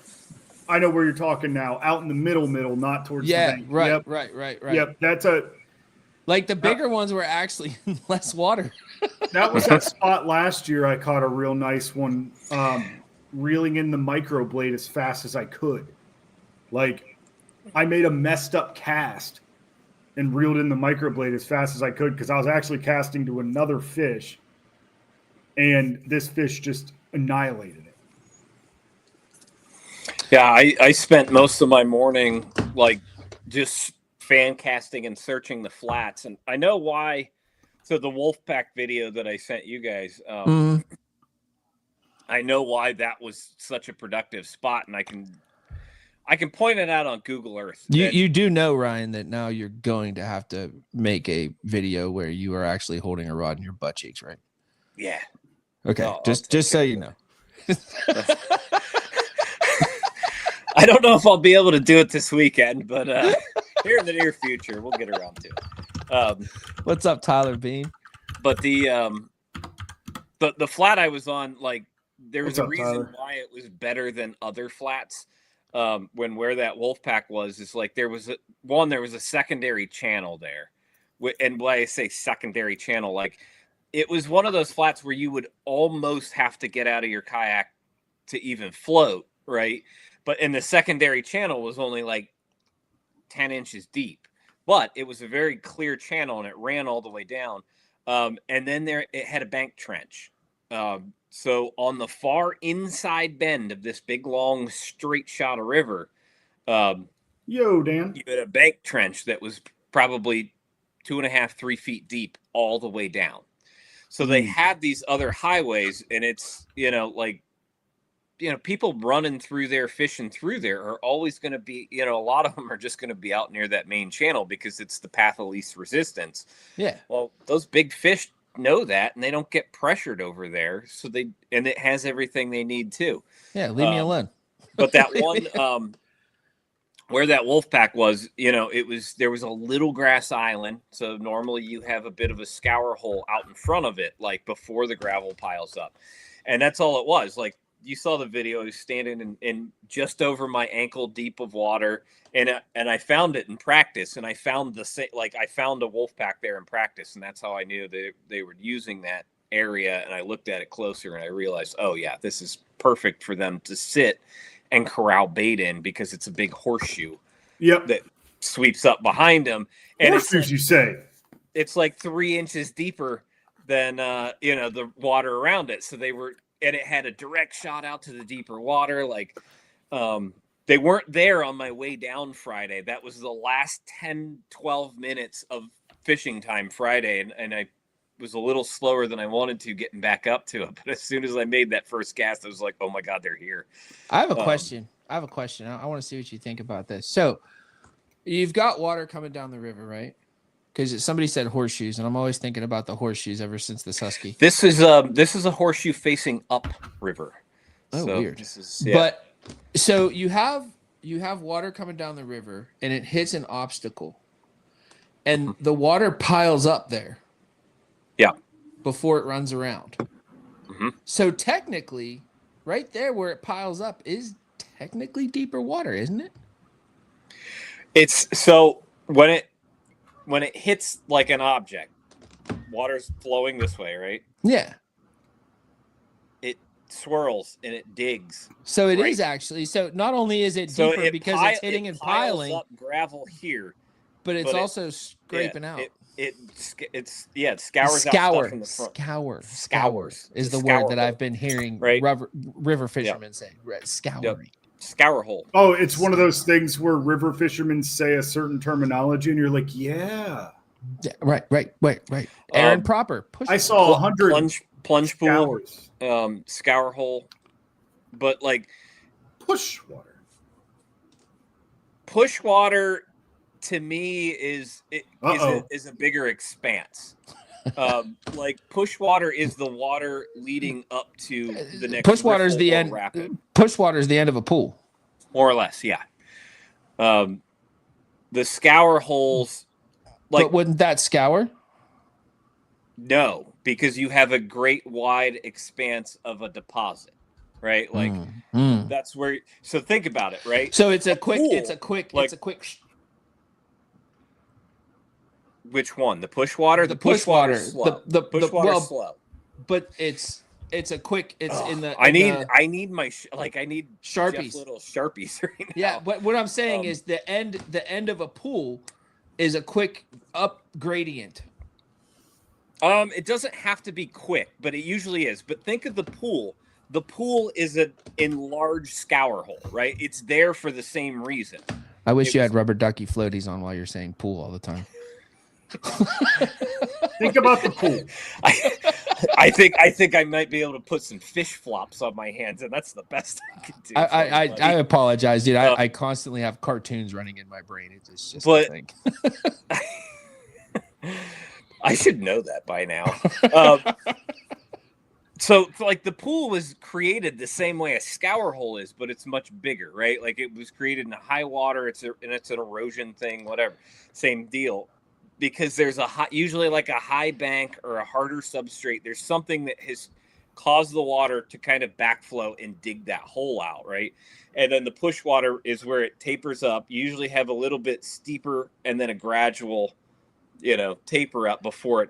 where you're talking now. Out in the middle, not towards the bank. Right, yep. right. Yep, that's like the bigger ones were actually in less water. That was that spot last year. I caught a real nice one, reeling in the microblade as fast as I could. Like I made a messed up cast and reeled in the microblade as fast as I could because I was actually casting to another fish, and this fish just annihilated it. Yeah, I spent most of my morning like just fan casting and searching the flats, and I know why. So the Wolfpack video that I sent you guys, I know why that was such a productive spot, and I can point it out on Google Earth. You do know, Ryan, that now you're going to have to make a video where you are actually holding a rod in your butt cheeks, right? Yeah. Okay, No, just so you know. I don't know if I'll be able to do it this weekend, but here in the near future, we'll get around to it. What's up, Tyler Bean? But the flat I was on, like, there was a reason Tyler? why it was better than other flats. Where that Wolfpack was, is like there was a secondary channel there, and why I say secondary channel, like it was one of those flats where you would almost have to get out of your kayak to even float, right? But in the secondary channel was only like 10 inches deep, but it was a very clear channel and it ran all the way down. And then it had a bank trench. So on the far inside bend of this big, long, straight shot of river, Dan, you had a bank trench that was probably 2.5, 3 feet deep all the way down. So they had these other highways, and it's, people running through there, fishing through there are always going to be, a lot of them are just going to be out near that main channel because it's the path of least resistance. Yeah. Well, those big fish know that, and they don't get pressured over there. So and it has everything they need too. Yeah. Leave me alone. But that one, where that Wolfpack was, there was a little grass island. So normally you have a bit of a scour hole out in front of it, like before the gravel piles up. And that's all it was. Like, you saw the video. I was standing in just over my ankle deep of water, and I found it in practice. And I found I found a Wolfpack there in practice, and that's how I knew they were using that area. And I looked at it closer, and I realized, oh yeah, this is perfect for them to sit and corral bait in because it's a big horseshoe. Yep. That sweeps up behind them. And horseshoes, you say? It's like 3 inches deeper than the water around it. So and it had a direct shot out to the deeper water. Like, they weren't there on my way down Friday. That was the last 10, 12 minutes of fishing time Friday. And I was a little slower than I wanted to getting back up to it. But as soon as I made that first cast, I was like, oh my God, they're here. I have a question. I want to see what you think about this. So you've got water coming down the river, right? Because somebody said horseshoes, and I'm always thinking about the horseshoes ever since this husky. This is a horseshoe facing up river. Oh, so weird. Yeah. But so you have water coming down the river, and it hits an obstacle. and the water piles up there. Yeah. Before it runs around. Mm-hmm. So technically, right there where it piles up is technically deeper water, isn't it? It's so when it hits like an object, water's flowing this way, right? Yeah. It swirls and it digs. So it is actually. So not only is it deeper because it's hitting and piling up gravel here, but it's also scraping out. It scours out stuff in the front. Scours is the word that I've been hearing river fishermen say. Scouring. Yep. Scour hole. Oh, it's one of those things where river fishermen say a certain terminology, and you're like, yeah. Right. Aaron Proper. I saw 100 plunge pool, scour hole, but like push water to me is a bigger expanse. Like push water is the water leading up to the next. Push water is the end. Rapid. Push water is the end of a pool, more or less. Yeah. The scour holes. But wouldn't that scour? No, because you have a great wide expanse of a deposit, right? Like that's where. So think about it, right? So it's a quick. Which one? The push water? The push water. Slow. The push water slow. But it's a quick. It's in the. I need my I need Sharpies. Jeff's little Sharpies right now. Yeah, but what I'm saying is the end of a pool is a quick up gradient. It doesn't have to be quick, but it usually is. But think of the pool. The pool is an enlarged scour hole, right? It's there for the same reason. I wish you had rubber ducky floaties on while you're saying pool all the time. Think about the pool. I think I might be able to put some fish flops on my hands, and that's the best I can do. I apologize, dude. I constantly have cartoons running in my brain. It's just a thing. I should know that by now. So like the pool was created the same way a scour hole is, but it's much bigger, right? Like it was created in high water. It's an erosion thing, whatever. Same deal. Because there's usually like a high bank or a harder substrate. There's something that has caused the water to kind of backflow and dig that hole out, right? And then the push water is where it tapers up. You usually have a little bit steeper and then a gradual, taper up before it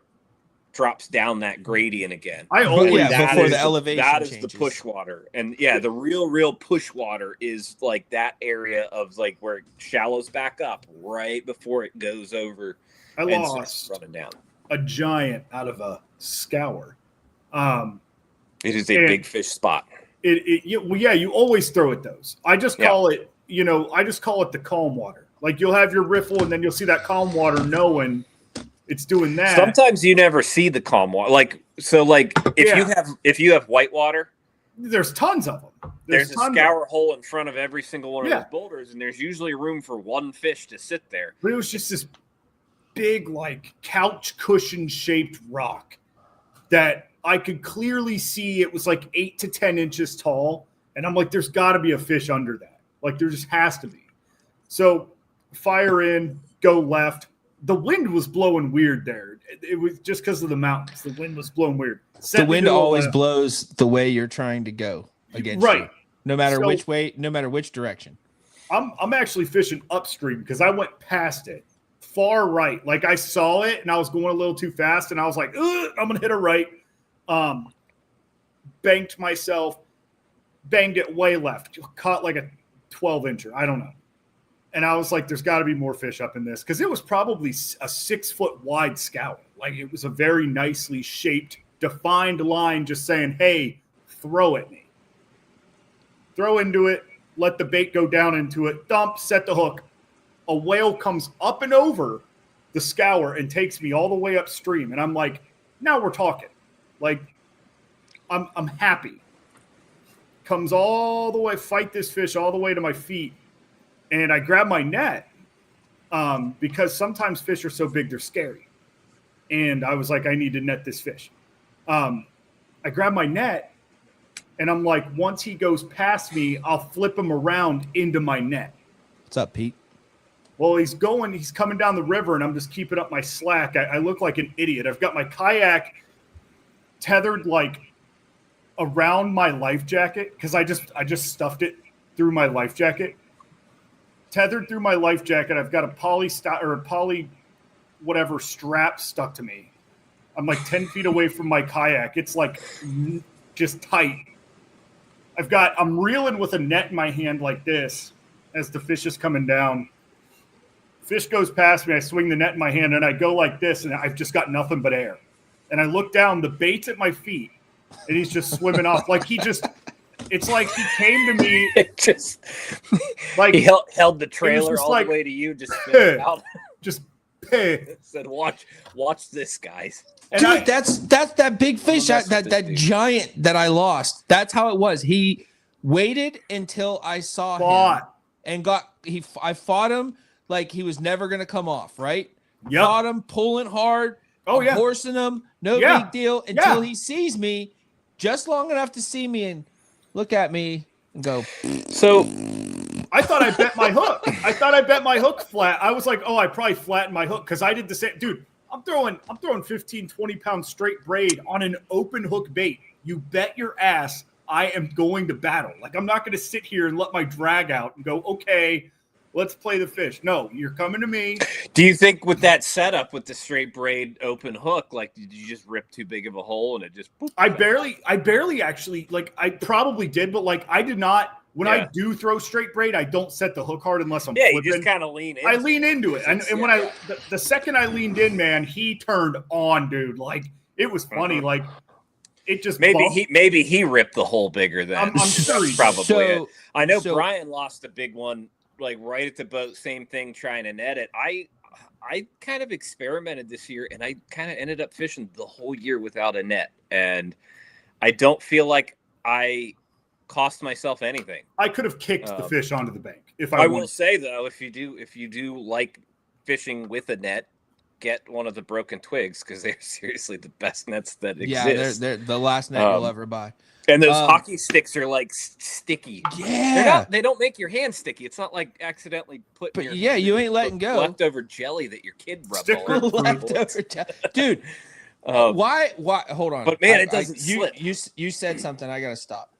drops down that gradient again. Before the elevation that changes. Is the push water. And the real push water is like that area of like where it shallows back up right before it goes over. I lost running down a giant out of a scour. It is a big fish spot. You always throw at those. I just call it, the calm water. Like you'll have your riffle and then you'll see that calm water knowing it's doing that. Sometimes you never see the calm water. If you have white water, there's tons of them. There's a scour hole in front of every single one of those boulders, and there's usually room for one fish to sit there. But it was just this big, like couch cushion shaped rock that I could clearly see. It was like 8 to 10 inches tall. And I'm like, there's got to be a fish under that. Like there just has to be. So fire in, go left. The wind was blowing weird there. It was just because of the mountains. The wind was blowing weird. The wind always blows the way you're trying to go against you. No matter which way, no matter which direction. I'm actually fishing upstream because I went past it. Far right. Like I saw it and I was going a little too fast and I was like, I'm going to hit a right. Banked myself, banged it way left. Caught like a 12-incher. I don't know. And I was like, there's got to be more fish up in this because it was probably a 6-foot wide scour. Like it was a very nicely shaped, defined line just saying, hey, throw at me. Throw into it, let the bait go down into it, dump, set the hook. A whale comes up and over the scour and takes me all the way upstream. And I'm like, now we're talking. Like, I'm happy. Comes all the way, fight this fish all the way to my feet. And I grab my net because sometimes fish are so big, they're scary. And I was like, I need to net this fish. I grab my net and I'm like, once he goes past me, I'll flip him around into my net. What's up, Pete? Well, he's coming down the river, and I'm just keeping up my slack. I look like an idiot. I've got my kayak tethered like around my life jacket because I just stuffed it through my life jacket. Tethered through my life jacket, I've got a poly whatever strap stuck to me. I'm like 10 feet away from my kayak. It's like just tight. I'm reeling with a net in my hand like this as the fish is coming down. Fish goes past me. I swing the net in my hand and I go like this, and I've just got nothing but air. And I look down, the bait's at my feet, and he's just swimming off. Like it's like he came to me. It just like he held the trailer all the way to you, just out. Just said, watch this, guys. And dude, that's that big fish, that giant that I lost. That's how it was. He waited until I saw him and I fought him like he was never gonna come off, right? Yep. Fought him, pulling hard, horsing him, no big deal, until he sees me just long enough to see me and look at me and go. So I thought I bet my hook. I thought I bet my hook flat. I was like, oh, I probably flattened my hook because I did the same. Dude, I'm throwing 15, 20 pound straight braid on an open hook bait. You bet your ass I am going to battle. Like, I'm not going to sit here and let my drag out and go, okay, let's play the fish. No, you're coming to me. Do you think with that setup with the straight braid open hook, like, did you just rip too big of a hole and it just? Boop, I barely actually, like, I probably did, but like, I did not. When I do throw straight braid, I don't set the hook hard unless I'm flipping. You just kind of lean in. I lean into it. And when the second I leaned in, man, he turned on, dude. Like, it was funny. Like, it just maybe he ripped the hole bigger than I'm sure he probably. So, I know Brian lost a big one, like right at the boat, same thing, trying to net it. I kind of experimented this year, and I kind of ended up fishing the whole year without a net. And I don't feel like I cost myself anything. I could have kicked the fish onto the bank if I will say though, if you do like fishing with a net, get one of the broken twigs because they're seriously the best nets that exist. They're the last net you'll ever buy. And those hockey sticks are like sticky. Yeah, they don't make your hand sticky. It's not like accidentally putting. But you ain't letting go. Leftover jelly that your kid rubbed all over. Leftover jelly, dude. Why? Hold on. But man, it doesn't slip. You said something. I gotta stop.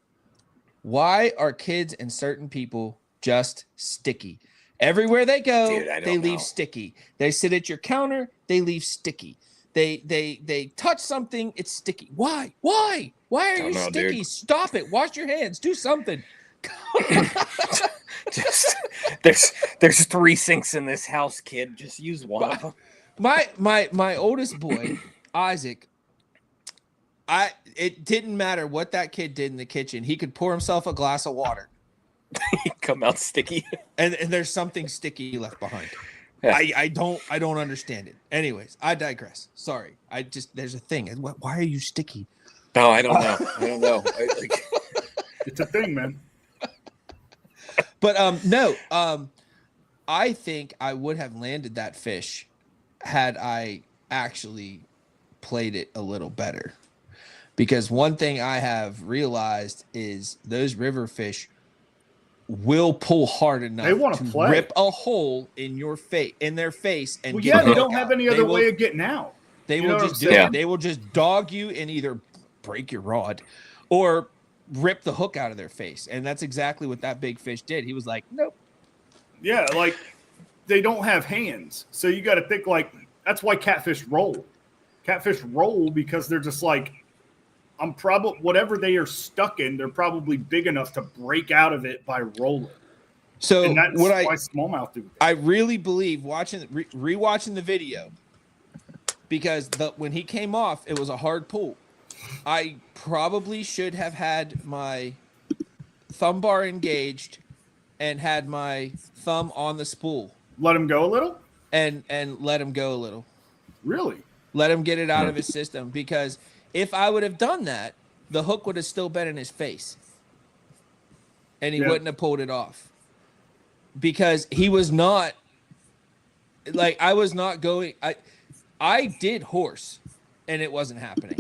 Why are kids and certain people just sticky? Everywhere they go, they leave sticky. They sit at your counter, they leave sticky. They touch something, it's sticky. Why? Why are you sticky? Dude. Stop it. Wash your hands. Do something. There's 3 sinks in this house, kid. Just use one of them. My oldest boy, Isaac, it didn't matter what that kid did in the kitchen. He could pour himself a glass of water. He'd come out sticky. And there's something sticky left behind. Yeah. I don't understand it. Anyways, I digress. Sorry. There's a thing. Why are you sticky? No, I don't know. It's a thing, man. But no, I think I would have landed that fish had I actually played it a little better. Because one thing I have realized is those river fish will pull hard enough to rip a hole in their face, and they don't have any other way of getting out. They will just do it. They will just dog you and either break your rod or rip the hook out of their face, and that's exactly what that big fish did. He was like, "Nope." Yeah, like they don't have hands, so you got to think like that's why catfish roll. Catfish roll because they're just like. I'm probably whatever they are stuck in, they're probably big enough to break out of it by rolling. So and that's why smallmouth do. I really believe rewatching the video because when he came off, it was a hard pull. I probably should have had my thumb bar engaged and had my thumb on the spool. Let him go a little? And let him go a little. Really? Let him get it out of his system because if I would have done that, the hook would have still been in his face. And he wouldn't have pulled it off. Because he was not like I was not going I did horse and it wasn't happening.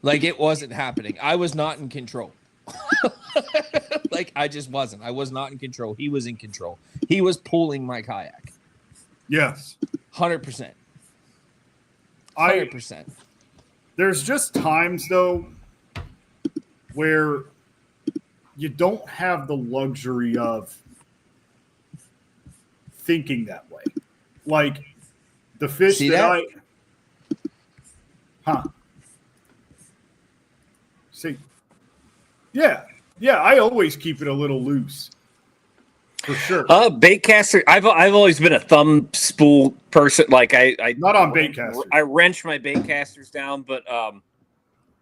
Like it wasn't happening. I was not in control. Like I just wasn't. I was not in control. He was in control. He was pulling my kayak. Yes. 100%. 100%. There's just times though where you don't have the luxury of thinking that way. Like the fish See. Yeah. Yeah, I always keep it a little loose. For sure. Baitcaster. I've always been a thumb spool person. Like I not on baitcasters. I wrench my baitcasters down, but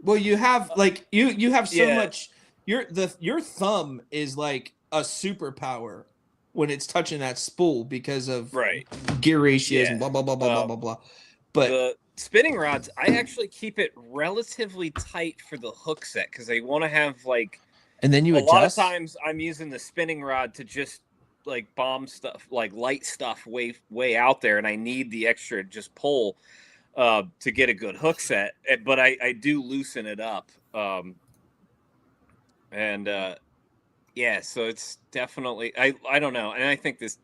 well, you have like you have so much. Your thumb is like a superpower when it's touching that spool because of gear ratios and blah blah blah blah blah blah blah. But the spinning rods, I actually keep it relatively tight for the hook set because they want to have like. And then you adjust. A lot of times I'm using the spinning rod to just like bomb stuff, like light stuff way out there, and I need the extra just pull to get a good hook set. But I do loosen it up. So it's definitely I don't know. And I think this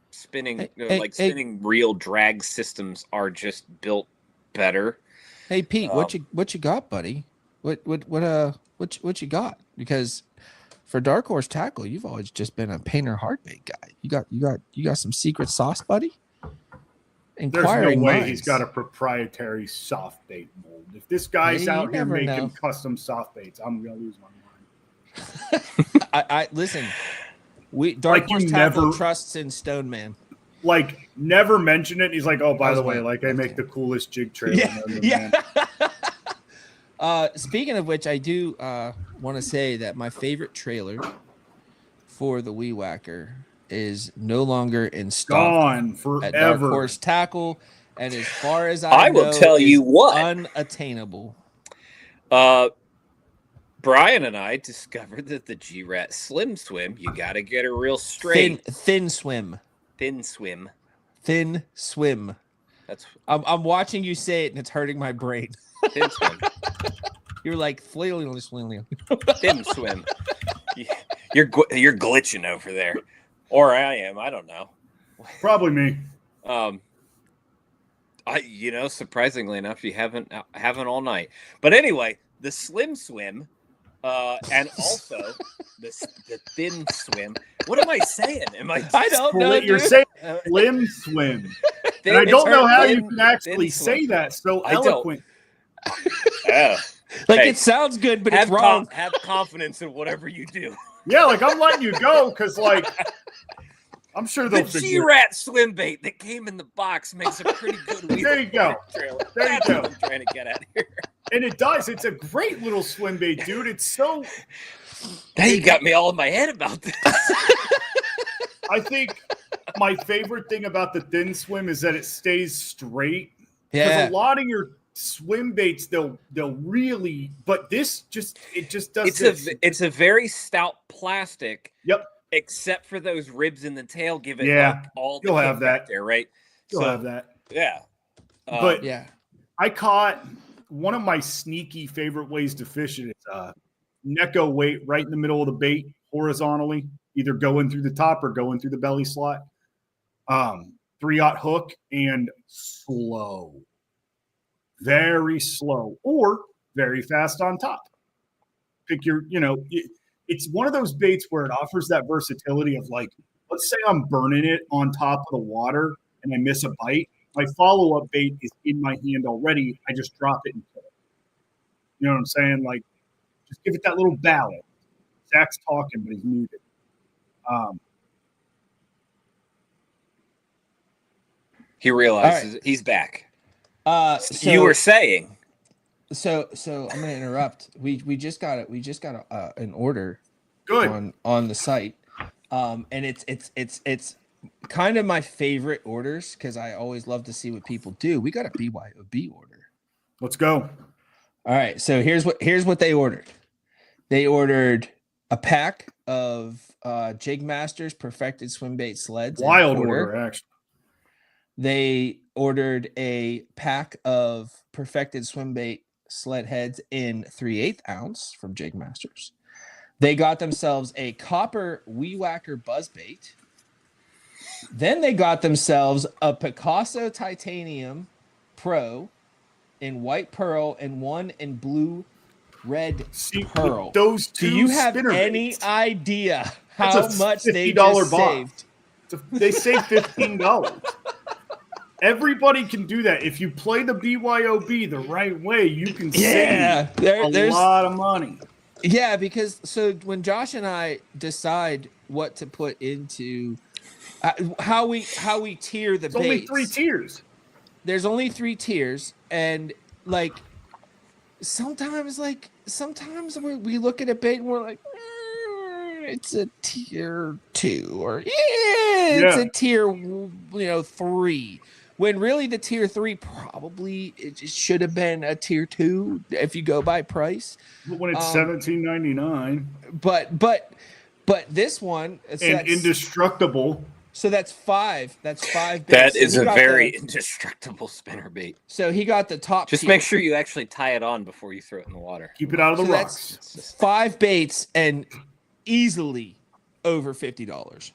spinning spinning reel drag systems are just built better. Hey Pete, what you got, buddy? What you got? Because for Dark Horse Tackle, you've always just been a painter hardbait guy. You got some secret sauce, buddy? There's no way he's got a proprietary soft bait mold. If this guy's out here making custom soft baits, I'm gonna lose my mind. I listen. Dark Horse Tackle trusts in Stoneman. Like never mention it. He's like, oh, by the way, like I make the coolest jig trailer. Yeah. Speaking of which, I do want to say that my favorite trailer for the Weed Whacker is no longer in stock. Gone forever. At Dark Horse Tackle, and as far as I know, will tell you what, unattainable. Brian and I discovered that the G-Rat Slim Swim, you got to get her real straight. Thin swim. Thin swim. Thin swim. I'm watching you say it, and it's hurting my brain. Thin swim. You're like flailing. Thin swim. You're glitching over there, or I am. I don't know. Probably me. Surprisingly enough, you haven't all night. But anyway, the Slim Swim, and also the Thin Swim. What am I saying? I don't know. You're saying Slim Swim. And I don't know how you can actually say that so eloquent. It sounds good, but it's wrong. Have confidence in whatever you do. Yeah, like I'm letting you go because, like, I'm sure they'll the G-Rat swim bait that came in the box makes a pretty good. There you go. Trailer. There you go. What I'm trying to get at here. And it does. It's a great little swim bait, dude. It's so. Now you got me all in my head about this. I think my favorite thing about the Thin Swim is that it stays straight. Yeah. Because a lot of your swim baits, they'll really, but this just does. It's a very stout plastic. Yep. Except for those ribs in the tail, give it all the you'll have that there, right? You'll have that. Yeah. But I caught one of my sneaky favorite ways to fish it is Neko weight right in the middle of the bait horizontally, either going through the top or going through the belly slot. 3/0 hook and slow. Very slow or very fast on top. Pick your, it's one of those baits where it offers that versatility of, like, let's say I'm burning it on top of the water and I miss a bite. My follow-up bait is in my hand already. I just drop it and kill it. You know what I'm saying? Like, just give it that little ballad. Zach's talking, but he's muted. He realizes he's back. So you were saying. So I'm gonna interrupt. We just got an order. Good. on the site, and it's kind of my favorite orders because I always love to see what people do. We got a BYOB order. Let's go. All right, so here's what they ordered. They ordered a pack of Jig Masters Perfected Swim Bait sleds. Wild order, actually. They ordered a pack of Perfected Swim Bait sled heads in 3/8 ounce from Jig Masters. They got themselves a copper Weed Whacker buzzbait. Then they got themselves a Picasso Titanium Pro in white pearl and one in blue red pearl. Those two. Do you have any idea how much they just saved? They saved $15. Everybody can do that. If you play the BYOB the right way, you can save a lot of money. Yeah, because so when Josh and I decide what to put into how we tier the baits. There's only 3 tiers. There's only 3 tiers, and like sometimes we look at a bait and we're like, it's a tier 2, or it's a tier 3. When really the tier 3 probably it should have been a tier 2 if you go by price. But when it's $17.99. But this one and indestructible. So that's 5. That's 5 baits. That is a very indestructible spinnerbait. So he got the top. Just make sure you actually tie it on before you throw it in the water. Keep it out of the rocks. That's 5 baits and easily over $50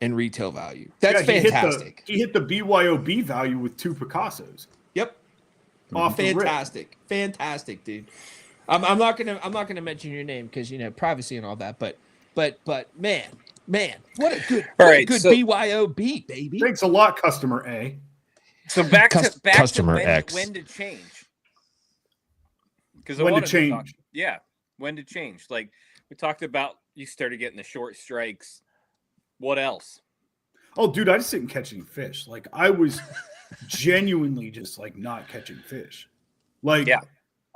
in retail value. That's fantastic. He hit the BYOB value with 2 Picassos. Yep. Off fantastic, fantastic, dude. I'm not gonna mention your name because privacy and all that, but man, what a good BYOB, baby. Thanks a lot, customer A. So back to customer X. When to change? Because when to change? When to change? Like we talked about, you started getting the short strikes. What else? Oh, dude, I just didn't catch any fish. Like I was genuinely just like not catching fish. Like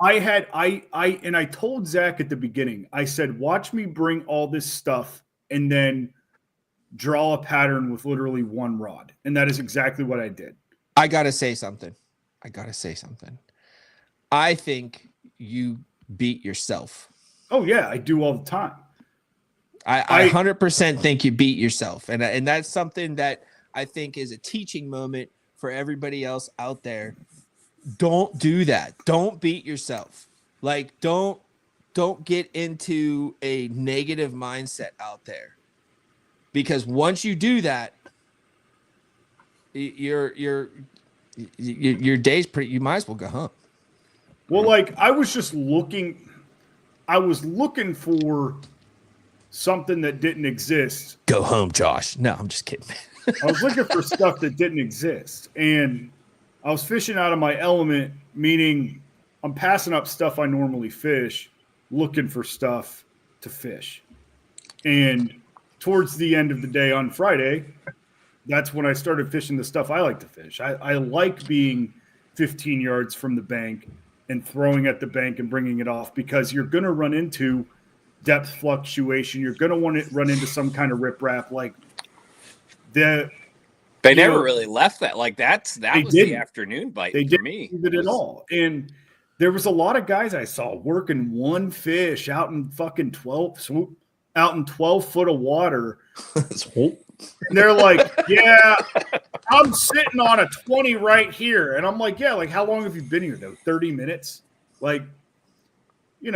I told Zach at the beginning, I said, watch me bring all this stuff and then draw a pattern with literally 1 rod. And that is exactly what I did. I got to say something. I think you beat yourself. Oh, yeah, I do all the time. I 100% think you beat yourself. And that's something that I think is a teaching moment for everybody else out there. Don't do that. Don't beat yourself. Like, don't get into a negative mindset out there. Because once you do that, your day's pretty, you might as well go home. Well, like I was looking for something that didn't exist. Go home, Josh. No, I'm just kidding. I was looking for stuff that didn't exist. And I was fishing out of my element, meaning I'm passing up stuff I normally fish, looking for stuff to fish. And towards the end of the day on Friday, that's when I started fishing the stuff I like to fish. I like being 15 yards from the bank and throwing at the bank and bringing it off, because you're going to run into depth fluctuation. You're going to want to run into some kind of riprap. Like they never really left that. Like that was the afternoon bite for me. They didn't at all. And there was a lot of guys I saw working 1 fish out in fucking 12 foot of water. And they're like, yeah, I'm sitting on a 20 right here. And I'm like, yeah, like how long have you been here though? 30 minutes? Like, you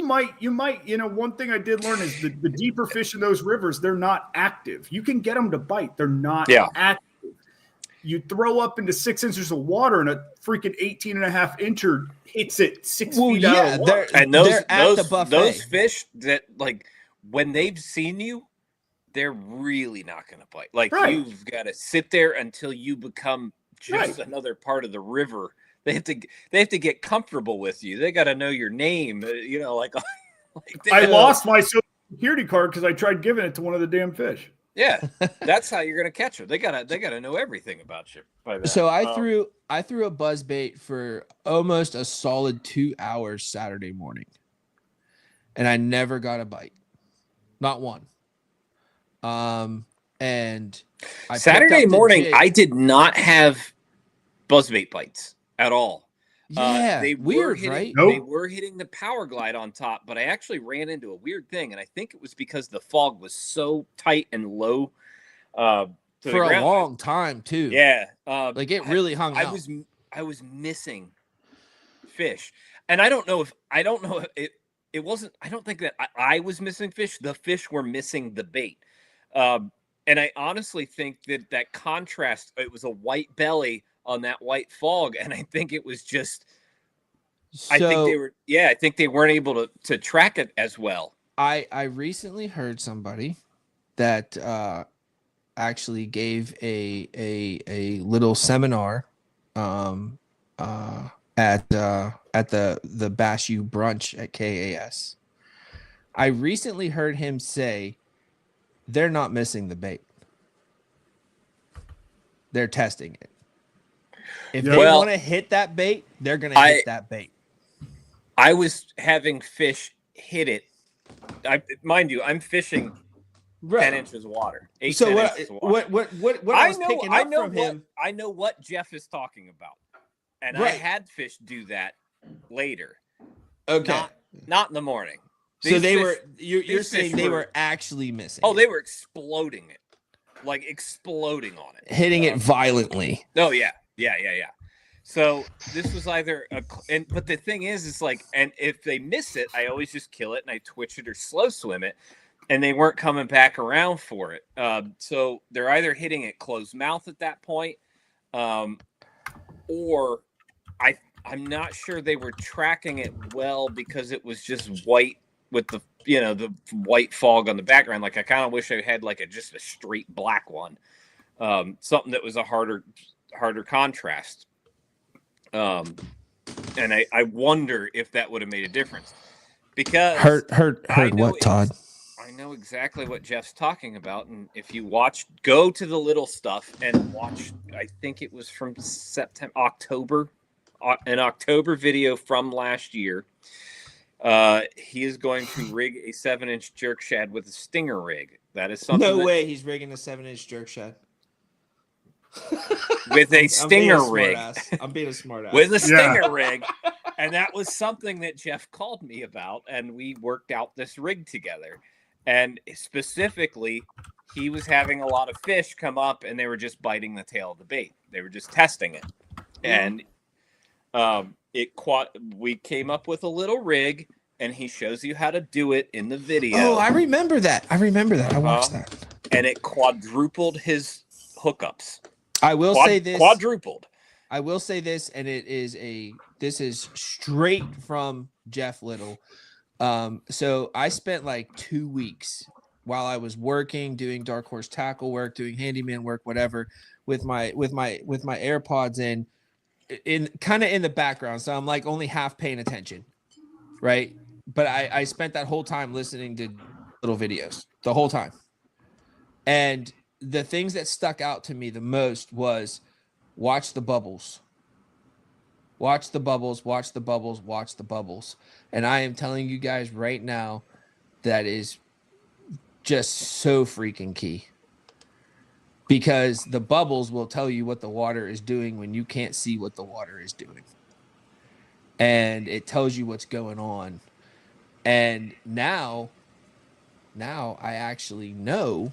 might, one thing I did learn is the deeper fish in those rivers, they're not active. You can get them to bite. They're not active. You throw up into 6 inches of water and a freaking 18.5 incher hits it 6 feet out of water. And those fish that, like, when they've seen you, they're really not going to bite. Like, you've got to sit there until you become just another part of the river. They have to get comfortable with you. They got to know your name. I lost my social security card because I tried giving it to one of the damn fish. Yeah, that's how you're going to catch them. They gotta know everything about you. By that. So I threw a buzz bait for almost a solid 2 hours Saturday morning, and I never got a bite, not one. And Saturday morning, I did not have buzzbait bites at all. Yeah, they weird, right? They were hitting the power glide on top, but I actually ran into a weird thing, and I think it was because the fog was so tight and low for a long time too. Yeah, like it really hung out. I was missing fish, and I don't know if it wasn't. I don't think that I was missing fish. The fish were missing the bait. And I honestly think that contrast. It was a white belly on that white fog, and I think it was just. I think they were. Yeah, I think they weren't able to track it as well. I recently heard somebody that actually gave a little seminar at the Bash U brunch at KAS. I recently heard him say they're not missing the bait. They're testing it. If they want to hit that bait, they're going to hit that bait. I was having fish hit it. Mind you, I'm fishing 10 inches of water. 8 so 10 what, inches of water. What I was picking up from him. I know what Jeff is talking about. And I had fish do that later. Okay. Not in the morning. So they were you're saying they were actually missing. Oh, they were exploding it. Like exploding on it. Hitting it violently. Oh yeah. Yeah. So this was either but the thing is like, and if they miss it, I always just kill it and I twitch it or slow swim it, and they weren't coming back around for it. So they're either hitting it closed mouth at that point, or I'm not sure they were tracking it well because it was just white with the white fog on the background. Like I kind of wish I had like just a straight black one, something that was a harder contrast. And I wonder if that would have made a difference, because heard what, Todd? I know exactly what Jeff's talking about. And if you go to the little stuff and watch, I think it was from an October video from last year. He is going to rig a 7-inch jerk shad with a stinger rig. That is something. No way he's rigging a 7-inch jerk shad. With a stinger rig. I'm being a smart ass. With a stinger rig. And that was something that Jeff called me about, and we worked out this rig together. And specifically, he was having a lot of fish come up, and they were just biting the tail of the bait. They were just testing it. And we came up with a little rig, and he shows you how to do it in the video. Oh, I remember that. I watched that. And it quadrupled his hookups. I will say this. Quadrupled. I will say this, and this is straight from Jeff Little. So I spent like 2 weeks while I was working, doing dark horse tackle work, doing handyman work, whatever, with my AirPods in kind of in the background. So I'm like only half paying attention, right? But I spent that whole time listening to little videos the whole time. And the things that stuck out to me the most was watch the bubbles. Watch the bubbles, watch the bubbles, watch the bubbles. And I am telling you guys right now, that is just so freaking key. Because the bubbles will tell you what the water is doing when you can't see what the water is doing. And it tells you what's going on. And now I actually know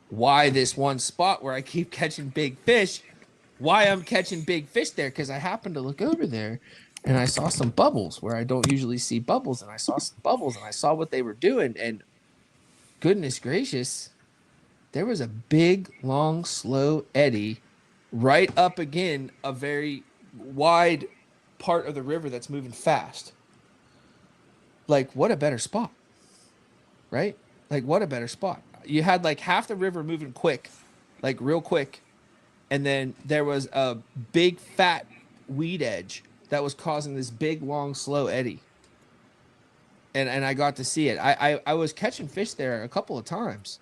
why this one spot where I keep catching big fish, why I'm catching big fish there, because I happened to look over there and I saw some bubbles where I don't usually see bubbles, and I saw some bubbles and I saw what they were doing, and goodness gracious, there was a big, long, slow eddy right up again a very wide part of the river that's moving fast. Like, what a better spot, right? Like, what a better spot. You had like half the river moving quick, like real quick. And then there was a big fat weed edge that was causing this big, long, slow eddy. And I got to see it. I was catching fish there a couple of times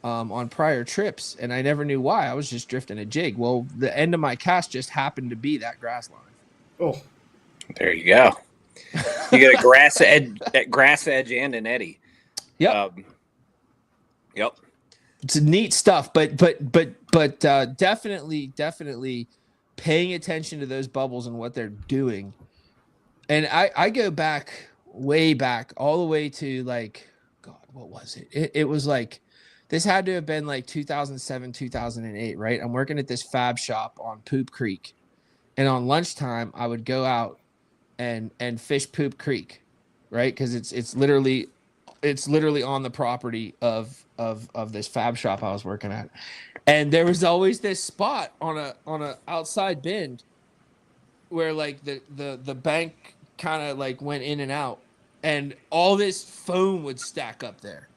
on prior trips, and I never knew why. I was just drifting a jig. Well, the end of my cast just happened to be that grass line. Oh, there you go. You got a grass edge and an eddy. Yep. Yep. It's neat stuff, but definitely paying attention to those bubbles and what they're doing. And I go back, way back, all the way to like, God, what was it? It was like, this had to have been like 2007, 2008, right? I'm working at this fab shop on Poop Creek. And on lunchtime, I would go out and fish Poop Creek. right? Because it's literally on the property of this fab shop I was working at, and there was always this spot on a outside bend where like the bank kind of like went in and out, and all this foam would stack up there.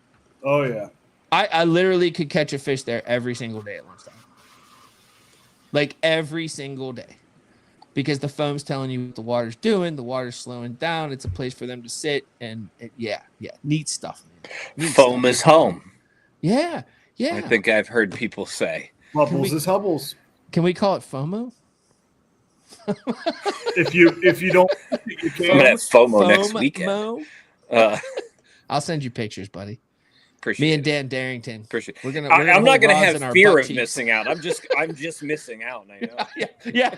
Oh yeah. I literally could catch a fish there every single day at lunchtime. Like every single day. Because the foam's telling you what the water's doing, the water's slowing down, it's a place for them to sit, and neat stuff, man. Neat Foam stuff. is home. Yeah. I think I've heard people say. Bubbles is Hubbles. Can we call it FOMO? if you don't, you can. I'm gonna have FOMO next weekend. I'll send you pictures, buddy. Appreciate Me and Dan Darrington. Appreciate. I'm not gonna have fear of missing out. I'm just missing out. I know. yeah.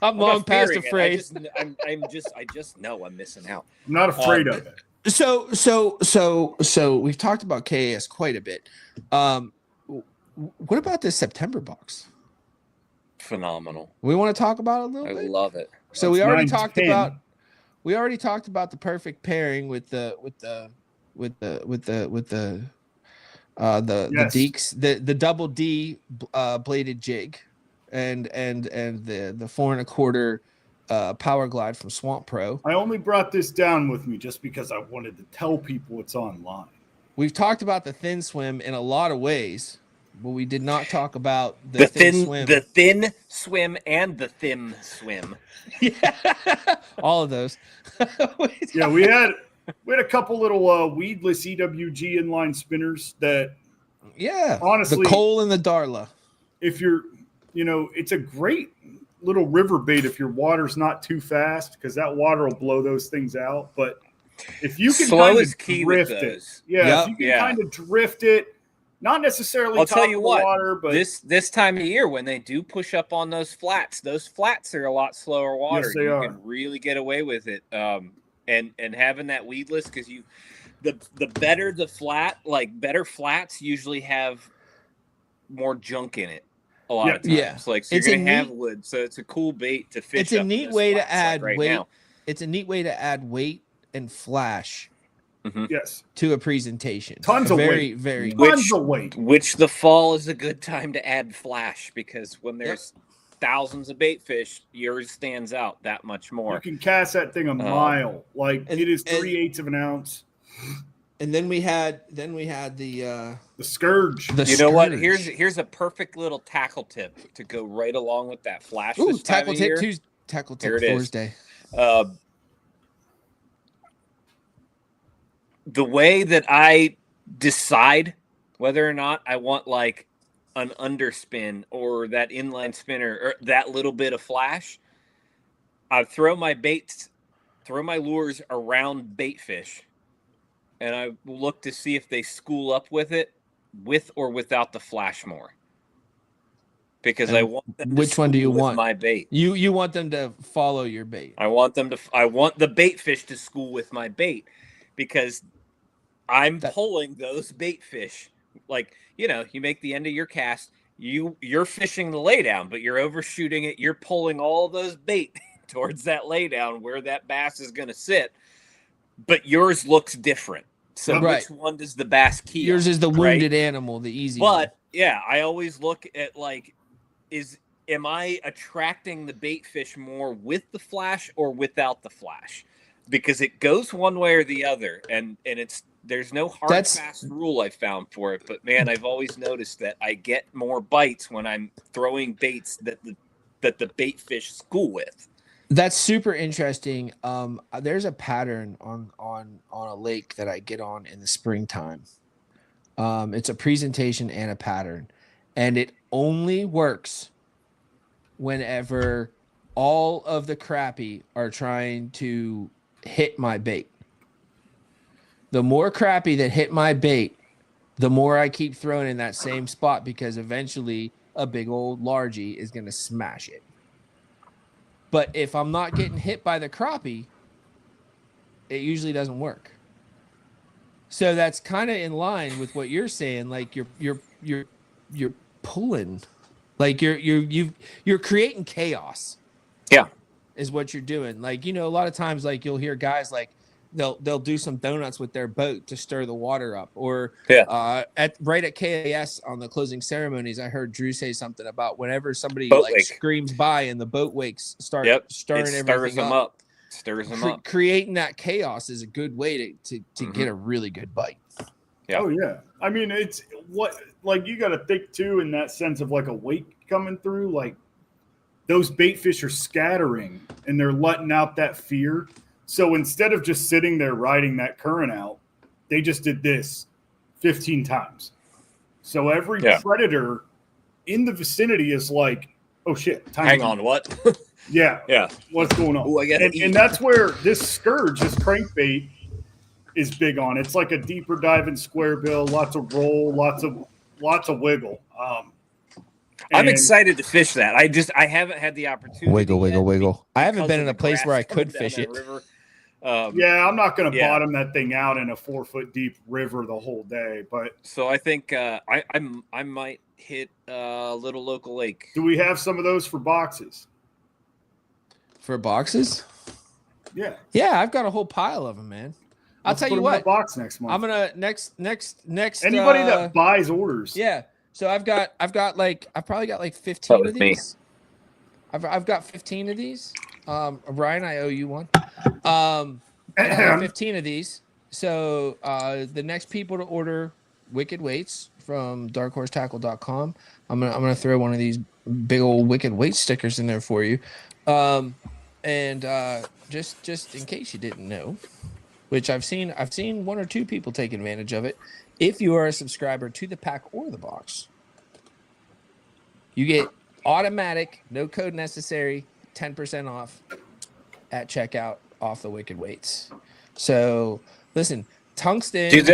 I'm long past afraid. I just know I'm missing out. I'm not afraid of it. So we've talked about KAS quite a bit. What about this September box? Phenomenal. We want to talk about it a little bit. I love it. So we already talked about the perfect pairing with the Deeks, the double D bladed jig, and the 4 1/4 Power Glide from Swamp Pro. I only brought this down with me just because I wanted to tell people it's online. We've talked about the thin swim in a lot of ways, but we did not talk about the thin swim. The thin swim and the thin swim. Yeah, all of those. Yeah, we had a couple little weedless EWG inline spinners that, honestly, the Cole and the Darla. If you're, it's a great little river bait if your water's not too fast, because that water will blow those things out. But if you can kind of drift it, if you can kind of drift it, not necessarily I'll tell you what, water, but this time of year when they do push up on those flats are a lot slower water. Yes, they are. Can really get away with it. And having that weedless, because the better the flat, like better flats usually have more junk in it a lot of times. Yeah. Like so you're gonna have wood, so it's a cool bait to fish. It's a neat way to add weight. Now. It's a neat way to add weight and flash. Mm-hmm. Yes, to a presentation. Tons of weight. Tons of weight. Which the fall is a good time to add flash, because when there's thousands of bait fish, yours stands out that much more. You can cast that thing a mile. It is 3/8 of an ounce. And then we had the scourge. You know what? Here's a perfect little tackle tip to go right along with that flash. Ooh, tackle tip Tuesday. Tackle tip Thursday. The way that I decide whether or not I want like an underspin or that inline spinner or that little bit of flash, I throw my lures around bait fish, and I look to see if they school up with it, with or without the flash more. Because I want them which one do you want? My bait. You want them to follow your bait. I want the bait fish to school with my bait, because I'm pulling those bait fish. Like, you make the end of your cast, you're fishing the laydown, but you're overshooting it. You're pulling all those bait towards that laydown where that bass is going to sit, but yours looks different. So which one does the bass keep? Yours is the wounded animal, the easy one. Yeah, I always look at like, am I attracting the bait fish more with the flash or without the flash? Because it goes one way or the other, and there's no hard fast rule I found for it. But man, I've always noticed that I get more bites when I'm throwing baits that the bait fish school with. That's super interesting. There's a pattern on a lake that I get on in the springtime. It's a presentation and a pattern, and it only works whenever all of the crappie are trying to hit my bait. The more crappie that hit my bait, the more I keep throwing in that same spot, because eventually a big old largie is going to smash it. But if I'm not getting hit by the crappie, it usually doesn't work. So that's kind of in line with what you're saying. Like you're pulling, like you're creating chaos. Yeah, is what you're doing. Like, a lot of times, like you'll hear guys like, they'll do some donuts with their boat to stir the water up. Or at KAS on the closing ceremonies, I heard Drew say something about whenever somebody screams by and the boat wakes start stirring everything up. Stirs them up. Creating that chaos is a good way to get a really good bite. Yeah. Oh yeah. I mean, it's you got to think too in that sense of like a wake coming through. Like those bait fish are scattering and they're letting out that fear. So instead of just sitting there riding that current out, they just did this 15 times. So every predator in the vicinity is like, oh shit! Hang on, what? Yeah. What's going on? Ooh, I gotta eat. And that's where this scourge, this crankbait, is big on. It's like a deeper diving square bill, lots of roll, lots of wiggle. I'm excited to fish that. I haven't had the opportunity. Wiggle. I haven't been in a place where I could fish it. I'm not going to bottom that thing out in a 4-foot deep river the whole day. But so I think I might hit a little local lake. Do we have some of those for boxes? For boxes? Yeah. Yeah, I've got a whole pile of them, man. I'll tell you what. In a box next month. I'm gonna next. Anybody that buys orders. Yeah. So I've probably got like 15 of these. I've got 15 of these. Ryan, I owe you one. I have 15 of these. So the next people to order Wicked Weights from darkhorsetackle.com, I'm gonna throw one of these big old Wicked Weight stickers in there for you. And just in case you didn't know, which I've seen one or two people take advantage of it. If you are a subscriber to the pack or the box, you get automatic, no code necessary, 10% off at checkout off the Wicked Weights. So listen, tungsten. Dude,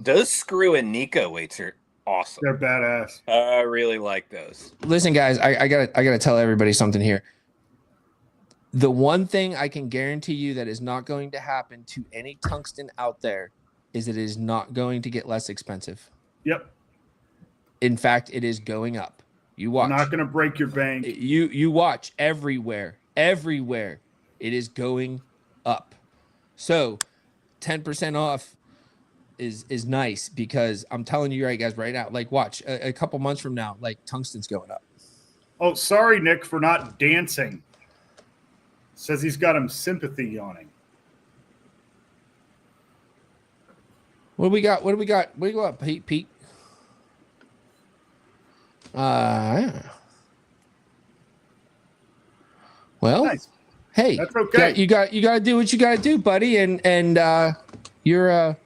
those Screw and Nico weights are awesome. They're badass. I really like those. Listen, guys, I gotta tell everybody something here. The one thing I can guarantee you that is not going to happen to any tungsten out there is it is not going to get less expensive. Yep. In fact, it is going up. You watch. Not going to break your bank. You watch everywhere. Everywhere. It is going up. So 10% off is nice because I'm telling you right guys right now, like watch a couple months from now, like tungsten's going up. Oh, sorry, Nick, for not dancing. Says he's got him sympathy yawning. What do we got? What do we got, Pete? Well, nice. Hey, that's okay. You got to do what you got to do, buddy. And you're a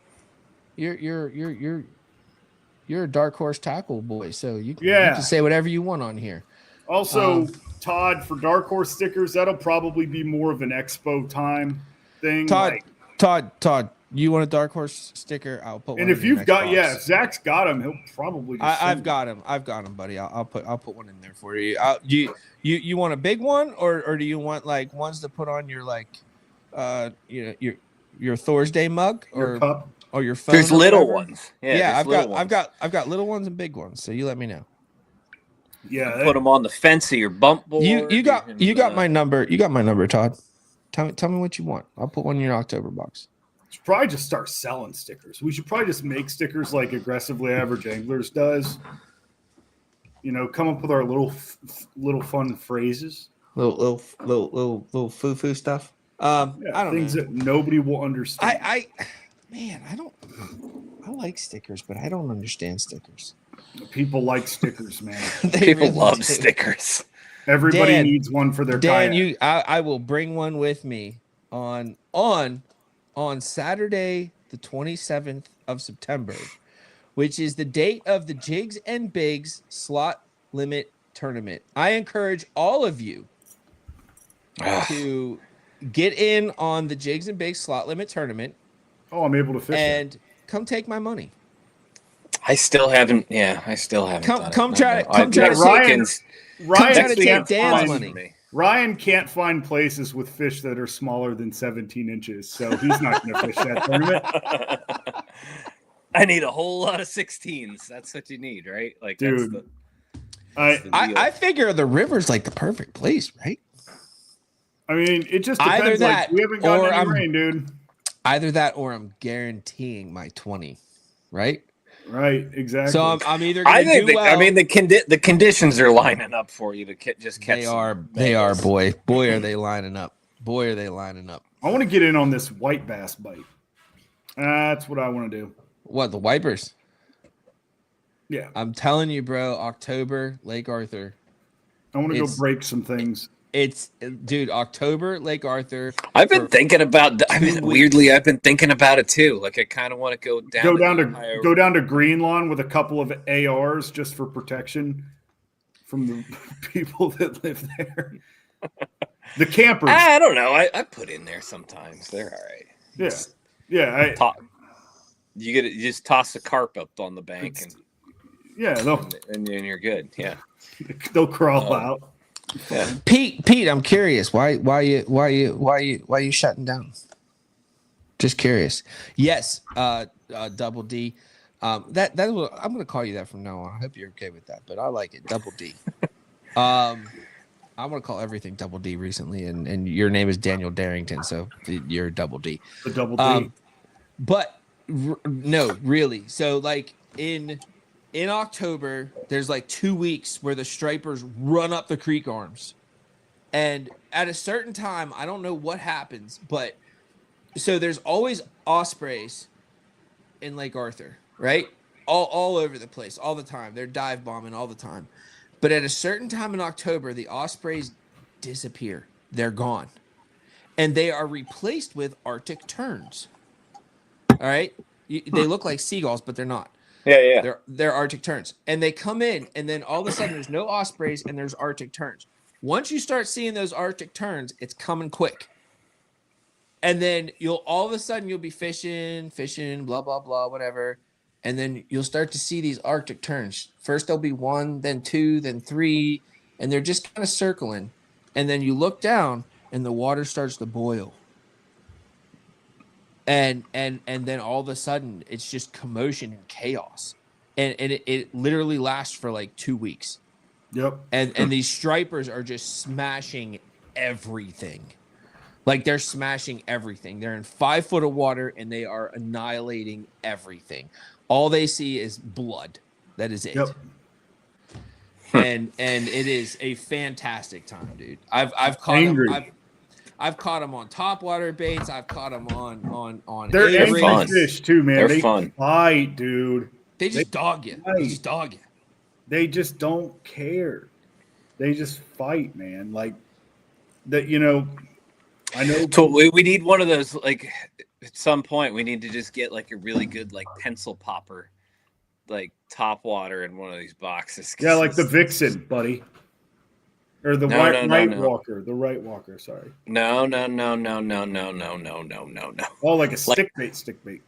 dark horse tackle boy, so you can say whatever you want on here. Also, Todd, for Dark Horse stickers, that'll probably be more of an expo time thing. Todd, you want a Dark Horse sticker? I'll put one. And if you've got, if Zach's got him, he'll probably. I've got him, buddy. I'll put one in there for you. You want a big one, or do you want like ones to put on your your Thursday mug or your cup or your phone? There's little ones. Yeah, I've got little ones and big ones. So you let me know. Yeah, put them on the fence of your bump board. You got my number. You got my number, Todd. Tell me what you want. I'll put one in your October box. Should probably just start selling stickers. We should probably just make stickers like Aggressively Average Anglers does. You know, come up with our little fun phrases. Little foo stuff. I don't things know. that nobody will understand. I like stickers, but I don't understand stickers. People like stickers, man. People really love stickers. Everybody needs one for their kayak. I will bring one with me on Saturday, the 27th of September, which is the date of the Jigs and Bigs slot limit tournament. I encourage all of you to get in on the Jigs and Bigs slot limit tournament. Oh, I'm able to fish and come take my money. I still haven't. Come try to take Dan's money. Ryan can't find places with fish that are smaller than 17 inches, so he's not going to fish that tournament. I need a whole lot of 16s. That's what you need, right? Like, dude. I figure the river's like the perfect place, right? I mean, it just depends. Either that, we haven't gotten any rain, dude. Either that or I'm guaranteeing my 20, right? Right, exactly. So I'm either going to do well. I mean, the conditions are lining up for you to just catch. They are, boy. Boy, are they lining up. Boy, are they lining up. I want to get in on this white bass bite. That's what I want to do. What, the wipers? Yeah. I'm telling you, bro, October, Lake Arthur. I want to go break some things. Dude, October, Lake Arthur. I've been thinking about. Weirdly, I've been thinking about it too. Like I kind of want to go down to Green Lawn with a couple of ARs just for protection from the people that live there. The campers. I don't know. I put in there sometimes. They're all right. Yeah. You just toss the carp up on the bank and and you're good. Yeah. They'll crawl out. Yeah. Pete, I'm curious. Why you shutting down? Just curious. Yes, Double D. That was, I'm gonna call you that from now on. I hope you're okay with that, but I like it. Double D. I'm gonna call everything Double D recently, and your name is Daniel Darrington, so you're Double D. The Double D. But no, really. So like in October, there's like 2 weeks where the stripers run up the creek arms. And at a certain time, I don't know what happens, but so there's always ospreys in Lake Arthur, right? All over the place, all the time. They're dive bombing all the time. But at a certain time in October, the ospreys disappear. They're gone. And they are replaced with Arctic terns. All right? They look like seagulls, but they're not. Yeah. They're Arctic terns. And they come in, and then all of a sudden there's no ospreys and there's Arctic terns. Once you start seeing those Arctic terns, it's coming quick. And then all of a sudden you'll be fishing, blah, blah, blah, whatever. And then you'll start to see these Arctic terns. First there'll be 1, then 2, then 3, and they're just kind of circling. And then you look down and the water starts to boil. And then all of a sudden it's just commotion and chaos, and it literally lasts for like 2 weeks. Yep. And these stripers are just smashing everything. Like they're smashing everything. They're in 5 foot of water and they are annihilating everything. All they see is blood. That is it. Yep. And it is a fantastic time, dude. I've caught them. I've caught them on topwater baits. I've caught them on. They're angry fish too, man. They're fun. Fight, dude. They just dog you. They just dog you. They just don't care. They just fight, man. Like that, I know. So we need one of those. Like at some point, we need to just get like a really good like pencil popper, like topwater in one of these boxes. Yeah, like the Vixen, buddy. Or the right walker. The right walker, sorry. No. Oh, like a stick bait.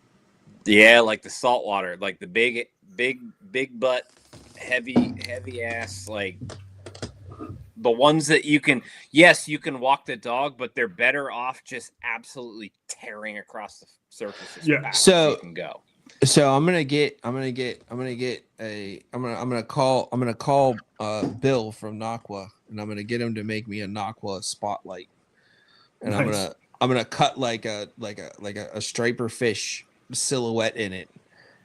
Yeah, like the saltwater, like the big butt, heavy ass, like the ones that you can walk the dog, but they're better off just absolutely tearing across the surface. Yeah. So you can go. So I'm gonna call Bill from Naqua, and I'm gonna get him to make me a Naqua spotlight, and nice. I'm gonna cut like a striper fish silhouette in it,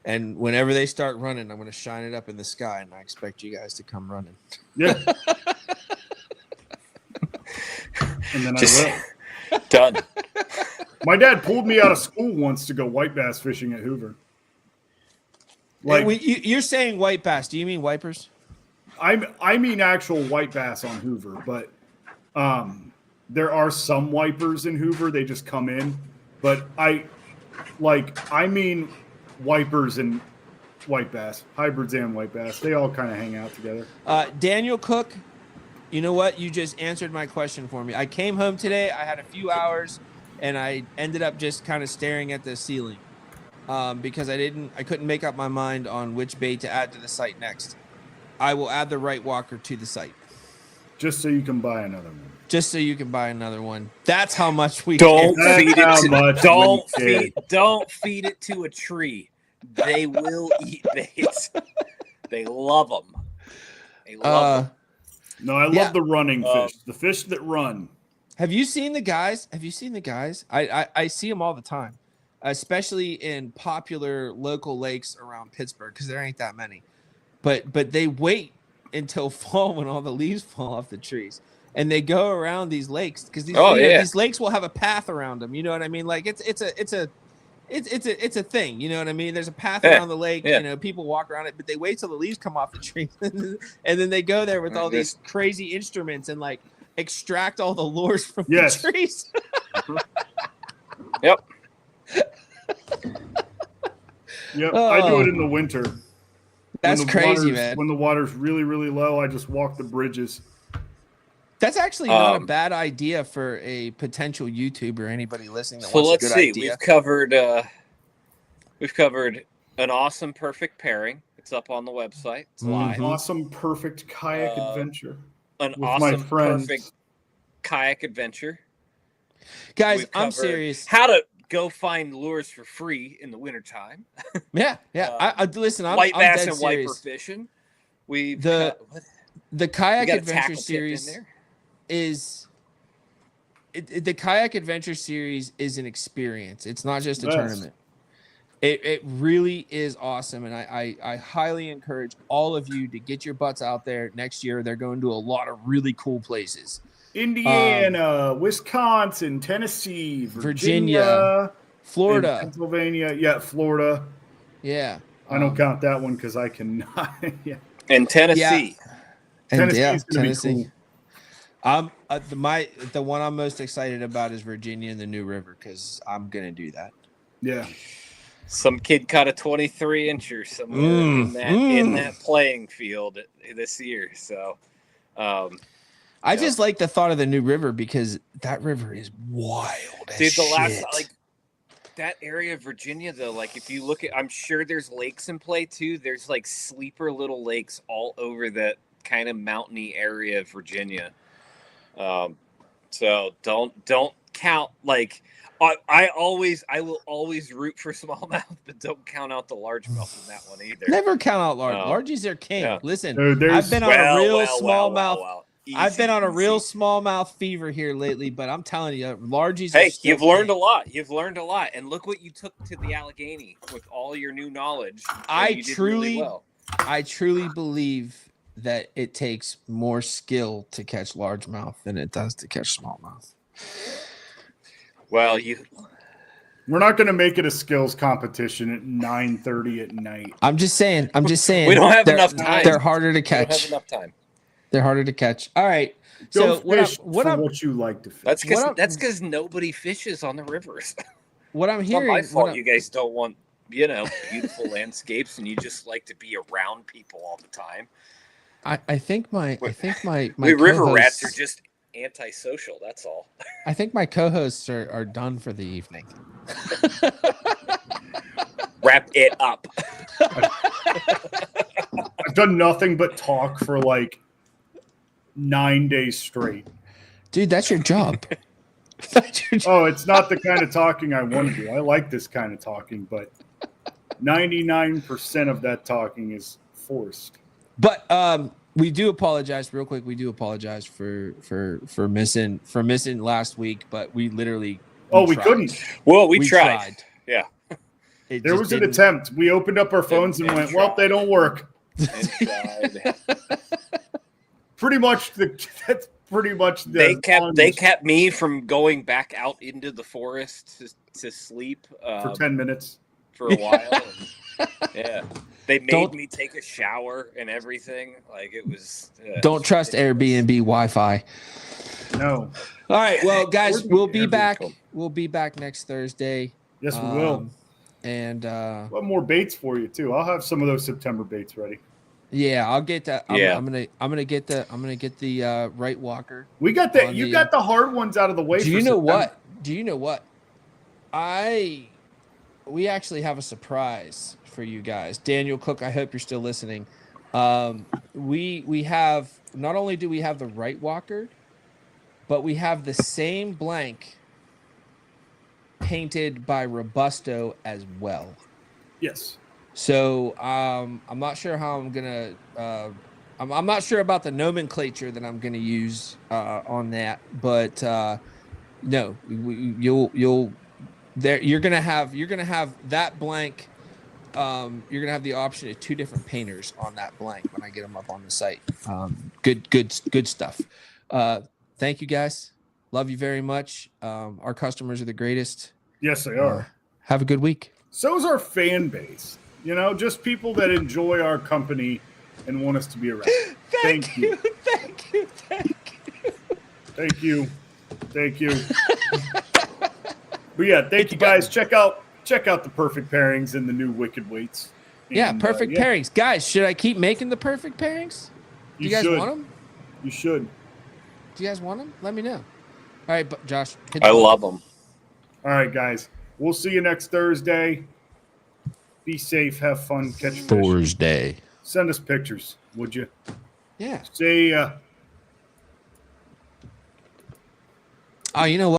and whenever they start running, I'm gonna shine it up in the sky, and I expect you guys to come running. Yeah. And then I will. Done. My dad pulled me out of school once to go white bass fishing at Hoover. Like you're saying white bass. Do you mean wipers? I mean actual white bass on Hoover, but there are some wipers in Hoover. They just come in, but I mean wipers and white bass, hybrids and white bass. They all kind of hang out together. Daniel Cook, you know what? You just answered my question for me. I came home today. I had a few hours, and I ended up just kind of staring at the ceiling. Because I couldn't make up my mind on which bait to add to the site next. I will add the right walker to the site. Just so you can buy another one. That's how much we don't feed it. Don't feed it to a tree. They will eat baits. They love them. No, I love the running fish. The fish that run. Have you seen the guys? I see them all the time. especially in popular local lakes around Pittsburgh, because there ain't that many. But they wait until fall when all the leaves fall off the trees, and they go around these lakes because these lakes will have a path around them. You know what I mean? Like it's a thing. You know what I mean? There's a path around the lake. You know, people walk around it, but they wait till the leaves come off the trees, and then they go there with all these crazy instruments and like extract all the lures from the trees. Yep. Yep. I do it in the winter. That's crazy, man. When the water's really, really low, I just walk the bridges. That's actually not a bad idea for a potential YouTuber or anybody listening that wants a good idea. We've covered an awesome perfect pairing. It's up on the website. It's live. An awesome perfect kayak adventure. An awesome perfect kayak adventure. Guys, I'm serious. How to go find lures for free in the wintertime. Yeah. Listen, I'm white bass dead and serious. wiper fishing. The Kayak Adventure Series the Kayak Adventure Series is an experience. It's not just a tournament. It really is awesome, and I highly encourage all of you to get your butts out there next year. They're going to a lot of really cool places. Indiana, Wisconsin, Tennessee, Virginia, Florida, Pennsylvania. Yeah, Florida. Yeah. I don't count that one because I cannot. Yeah. And Tennessee. Yeah. Tennessee. Cool. The one I'm most excited about is Virginia and the New River because I'm gonna do that. Yeah. Some kid caught a 23-incher somewhere in that playing field this year. So, I just like the thought of the New River because that river is wild. Dude, that area of Virginia, though, like if you look at, I'm sure there's lakes in play too. There's like sleeper little lakes all over that kind of mountainy area of Virginia. So don't count like. I will always root for smallmouth, but don't count out the largemouth in that one either. Never count out large. Largies are king. Yeah. Listen, I've been on a real smallmouth. I've been on a real smallmouth fever here lately, but I'm telling you, largies. Hey, you've learned a lot. You've learned a lot, and look what you took to the Allegheny with all your new knowledge. I truly believe that it takes more skill to catch largemouth than it does to catch smallmouth. Well, we're not going to make it a skills competition at 9:30 at night. I'm just saying. We don't have enough time. They're harder to catch. We don't have enough time. They're harder to catch. All right. So what you like to fish. That's because nobody fishes on the rivers. What I'm hearing. It's not my fault. You guys don't want beautiful landscapes, and you just like to be around people all the time. I think my river rats are just antisocial. That's all. I think my co-hosts are done for the evening. Wrap it up. I've done nothing but talk for like 9 days straight. Dude, that's your job. Oh, it's not the kind of talking I want to do. I like this kind of talking, but 99% of that talking is forced. But we do apologize real quick. We do apologize for missing last week, but we literally we couldn't. Well, we tried. Yeah. There was an attempt. We opened up our phones and went, well, they don't work. Pretty much that's pretty much the they kept me from going back out into the forest to sleep for 10 minutes for a while. Yeah. They made me take a shower and everything. Like it was don't trust Airbnb Wi-Fi. No. All right, well guys, we'll be back. We'll be back next Thursday. Yes, we will. And we'll have more baits for you too. I'll have some of those September baits ready. Yeah, I'll get that. I'm gonna get the right walker. We got that. You got the hard ones out of the way. Do you know what? We actually have a surprise for you guys. Daniel Cook, I hope you're still listening. We have not only do we have the right walker, but we have the same blank painted by Robusto as well. Yes. So I'm not sure how I'm gonna. I'm not sure about the nomenclature that I'm gonna use on that, but no, you'll there you're gonna have that blank. You're gonna have the option of 2 different painters on that blank when I get them up on the site. Good stuff. Thank you guys. Love you very much. Our customers are the greatest. Yes, they are. Have a good week. So is our fan base. You know, just people that enjoy our company and want us to be around. Thank you. But yeah, thank you guys. Check out the perfect pairings and the new Wicked Weights. And, perfect pairings. Guys, should I keep making the perfect pairings? Do you guys want them? You should. Do you guys want them? Let me know. All right, but Josh. I love them. All right, guys. We'll see you next Thursday. Be safe. Have fun. Catch fish. Thursday. Send us pictures, would you? Yeah. Say, oh, you know what?